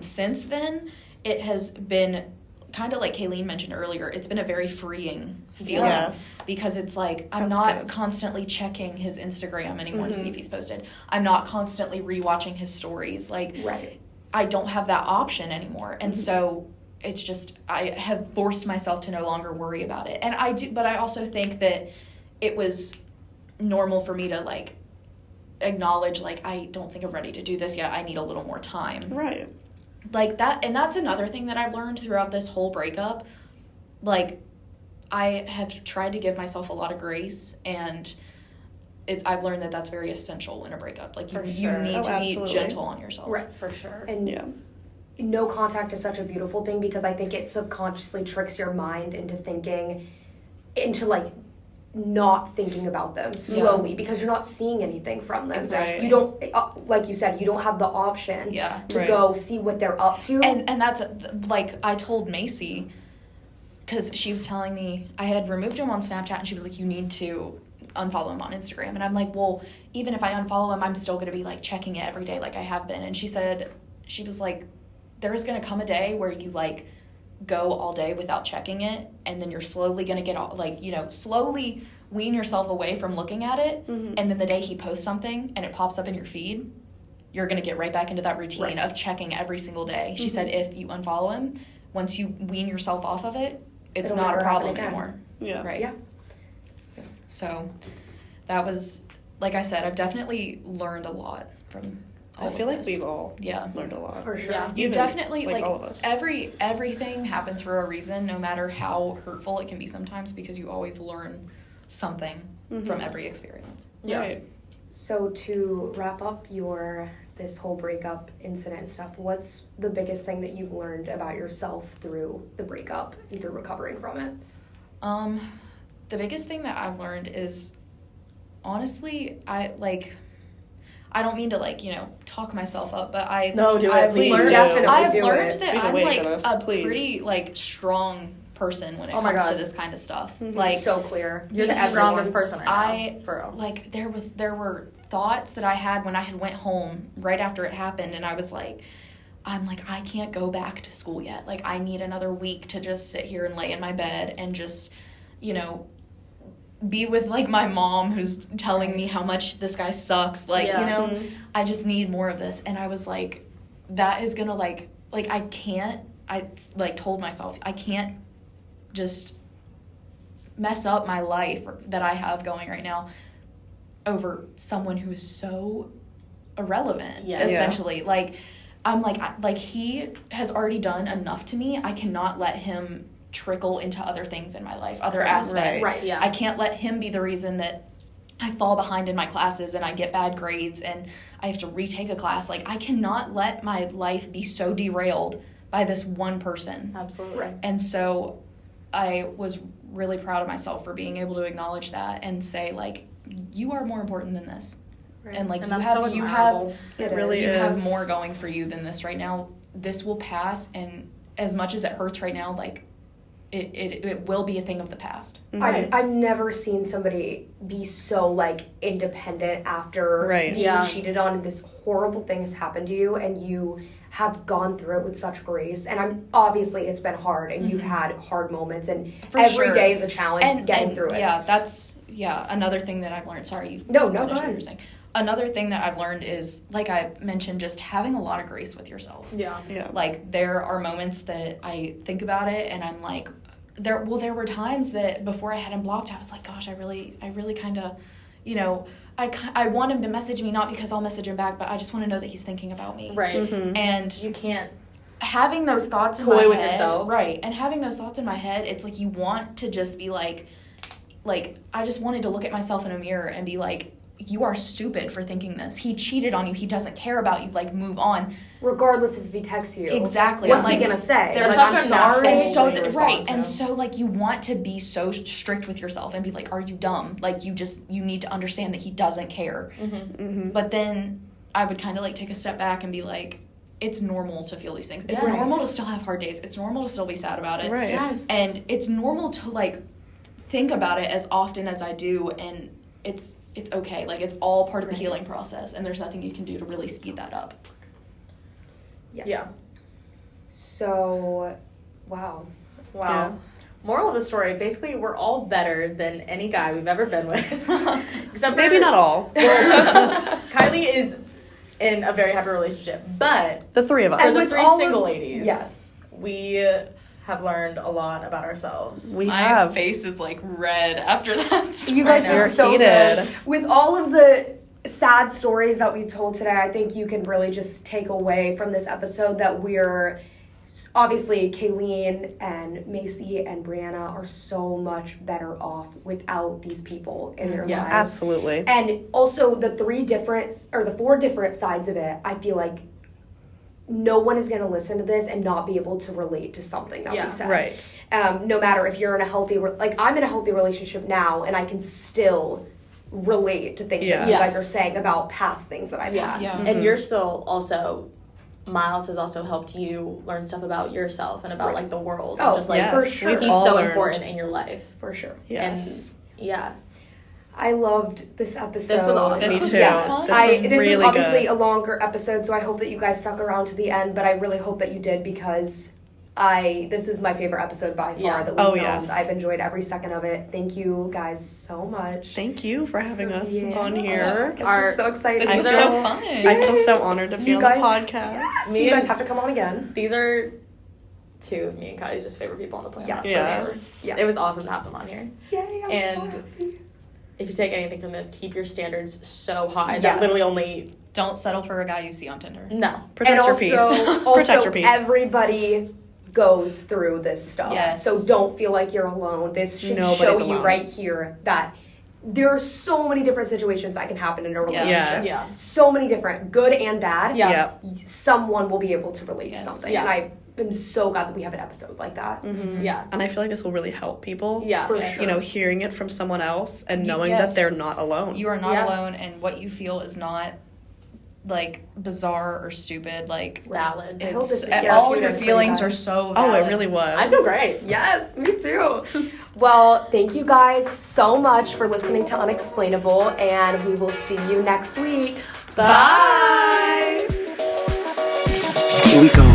since then, it has been kind of like Kaileen mentioned earlier, it's been a very freeing feeling. Yes. Because it's like, I'm not constantly checking his Instagram anymore to see if he's posted. I'm not constantly rewatching his stories. Like, I don't have that option anymore. And so it's just, I have forced myself to no longer worry about it. And I do, but I also think that it was normal for me to, like, acknowledge, like, I don't think I'm ready to do this yet. I need a little more time. Right. Like that, and that's another thing that I've learned throughout this whole breakup. Like, I have tried to give myself a lot of grace, and I've learned that that's very essential in a breakup. Like, you need to be gentle on yourself. Right, for sure. And no contact is such a beautiful thing because I think it subconsciously tricks your mind into like not thinking about them slowly because you're not seeing anything from them. Exactly. You don't, like you said, you don't have the option to go see what they're up to. And that's, like, I told Macy, because she was telling me, I had removed him on Snapchat, and she was like, you need to unfollow him on Instagram. And I'm like, well, even if I unfollow him, I'm still going to be, like, checking it every day like I have been. And she was like, there is going to come a day where you, like, go all day without checking it, and then you're slowly going to get all, like, slowly wean yourself away from looking at it, and then the day he posts something and it pops up in your feed, you're going to get right back into that routine of checking every single day. She said if you unfollow him, once you wean yourself off of it, it's not a problem anymore. Yeah. Right? Yeah. So that was, like I said, I've definitely learned a lot from all I feel of like this. we've all Yeah. learned a lot. For sure. Yeah. You Even, definitely like, all of us. everything happens for a reason, no matter how hurtful it can be sometimes, because you always learn something from every experience. Yeah. Right. So to wrap up this whole breakup incident and stuff, what's the biggest thing that you've learned about yourself through the breakup and through recovering from it? The biggest thing that I've learned is, honestly, I don't mean to talk myself up, but I've Please learned, do. Definitely I've do learned it. that We've been I'm waiting for this. a Please. pretty strong person when it Oh my comes to God. this kind of stuff. So clear. You're to the everyone. strongest person right now. For real. There were thoughts that I had when I had went home right after it happened, and I was I can't go back to school yet. I need another week to just sit here and lay in my bed and just, be with my mom who's telling me how much this guy sucks. I just need more of this. And I was that is gonna I can't, told myself I can't just mess up my life that I have going right now over someone who is so irrelevant. Yeah. Essentially. He has already done enough to me. I cannot let him trickle into other things in my life, other aspects. Right. Yeah. I can't let him be the reason that I fall behind in my classes and I get bad grades and I have to retake a class. I cannot let my life be so derailed by this one person. Absolutely. Right. And so I was really proud of myself for being able to acknowledge that and say, you are more important than this. Right. And And that's so you admirable. It really you is. have more going for you than this right now. This will pass, and as much as it hurts right now, it will be a thing of the past. I've never seen somebody be so independent after Right. being Yeah. cheated on and this horrible thing has happened to you and you have gone through it with such grace. And obviously it's been hard and you've had hard moments and For every day sure. is a challenge getting through it. Yeah, that's another thing that I've learned. Sorry, you No, finish go what you ahead. were saying. Another thing that I've learned is, like I mentioned, just having a lot of grace with yourself. Yeah. Yeah. There are moments that I think about it and I'm there were times that before I had him blocked, I was gosh, I really kind of, I want him to message me, not because I'll message him back, but I just want to know that he's thinking about me. Right. And You can't. having those thoughts in Toy my with head, yourself. right? And having those thoughts in my head, it's you want to just be I just wanted to look at myself in a mirror and be you are stupid for thinking this. He cheated on you. He doesn't care about you. Move on. Regardless if he texts you. Exactly. What's I'm he gonna say? There's I'm such a sorry. natural- And so way to respond to. and so you want to be so strict with yourself and be are you dumb? You need to understand that he doesn't care. But then I would kind of take a step back and be it's normal to feel these things. It's Yes. normal to still have hard days. It's normal to still be sad about it. Right. Yes. And it's normal to think about it as often as I do, and it's okay. It's all part of the healing process, and there's nothing you can do to really speed that up. Yeah. So, wow. Wow. Yeah. Moral of the story, basically, we're all better than any guy we've ever been with. Except for... Maybe not all. Kylie is in a very happy relationship, but The three of us. for And the with three all of- single ladies, Yes. we have learned a lot about ourselves. We My have. face is red after that. You guys I know. are so Irritated. good. With all of the sad stories that we told today, I think you can really just take away from this episode that we're obviously Kaileen and Macy and Brianna are so much better off without these people in their Yes. lives. Absolutely. And also the four different sides of it, I feel no one is going to listen to this and not be able to relate to something that Yeah. we said. Right. No matter if you're in a healthy, I'm in a healthy relationship now, and I can still relate to things that you Yes. guys are saying about past things that I've had. Yeah. And you're still also... Miles has also helped you learn stuff about yourself and about Right. the world. Oh, and just yes. for sure. he's all so learned. important in your life. For sure. Yes. And yeah. I loved this episode. This was awesome. Me was too. so fun. This was This really is obviously good. a longer episode, so I hope that you guys stuck around to the end, but I really hope that you did because this is my favorite episode by far Yeah. that we Oh, filmed. yes. I've enjoyed every second of it. Thank you guys so much. Thank you for having us Yeah. on here. This is so exciting. This was I so feel- fun. I feel so honored to be You on guys- the podcast. Me you guys and- have to come on again. These are two of me and Kylie's just favorite people on the planet. Yeah, for Yes. sure. Yeah. It was awesome to have them on here. Yay, I'm And so happy. If you take anything from this, keep your standards so high Yeah. that literally only Don't settle for a guy you see on Tinder. No. Protect your peace. Protect your peace. Everybody goes through this stuff. Yes. So don't feel like you're alone. This should Nobody's show you alone. right here that there are so many different situations that can happen in a relationship. Yes. Yeah. So many different, good and bad. Yeah. Yep. Someone will be able to relate Yes. to something. Yeah. And I am so glad that we have an episode like that. Mm-hmm. Yeah. And I feel like this will really help people. Yeah. For Yes. sure. You know, hearing it from someone else and knowing Yes. that they're not alone. You are not Yeah. alone, and what you feel is not like bizarre or stupid. Like Valid. I hope it's this is all good your for you feelings guys. are so Oh, valid. it really was. I feel great. Yes, me too. Well, thank you guys so much for listening to Unexplainable, and we will see you next week. Bye. Here we go.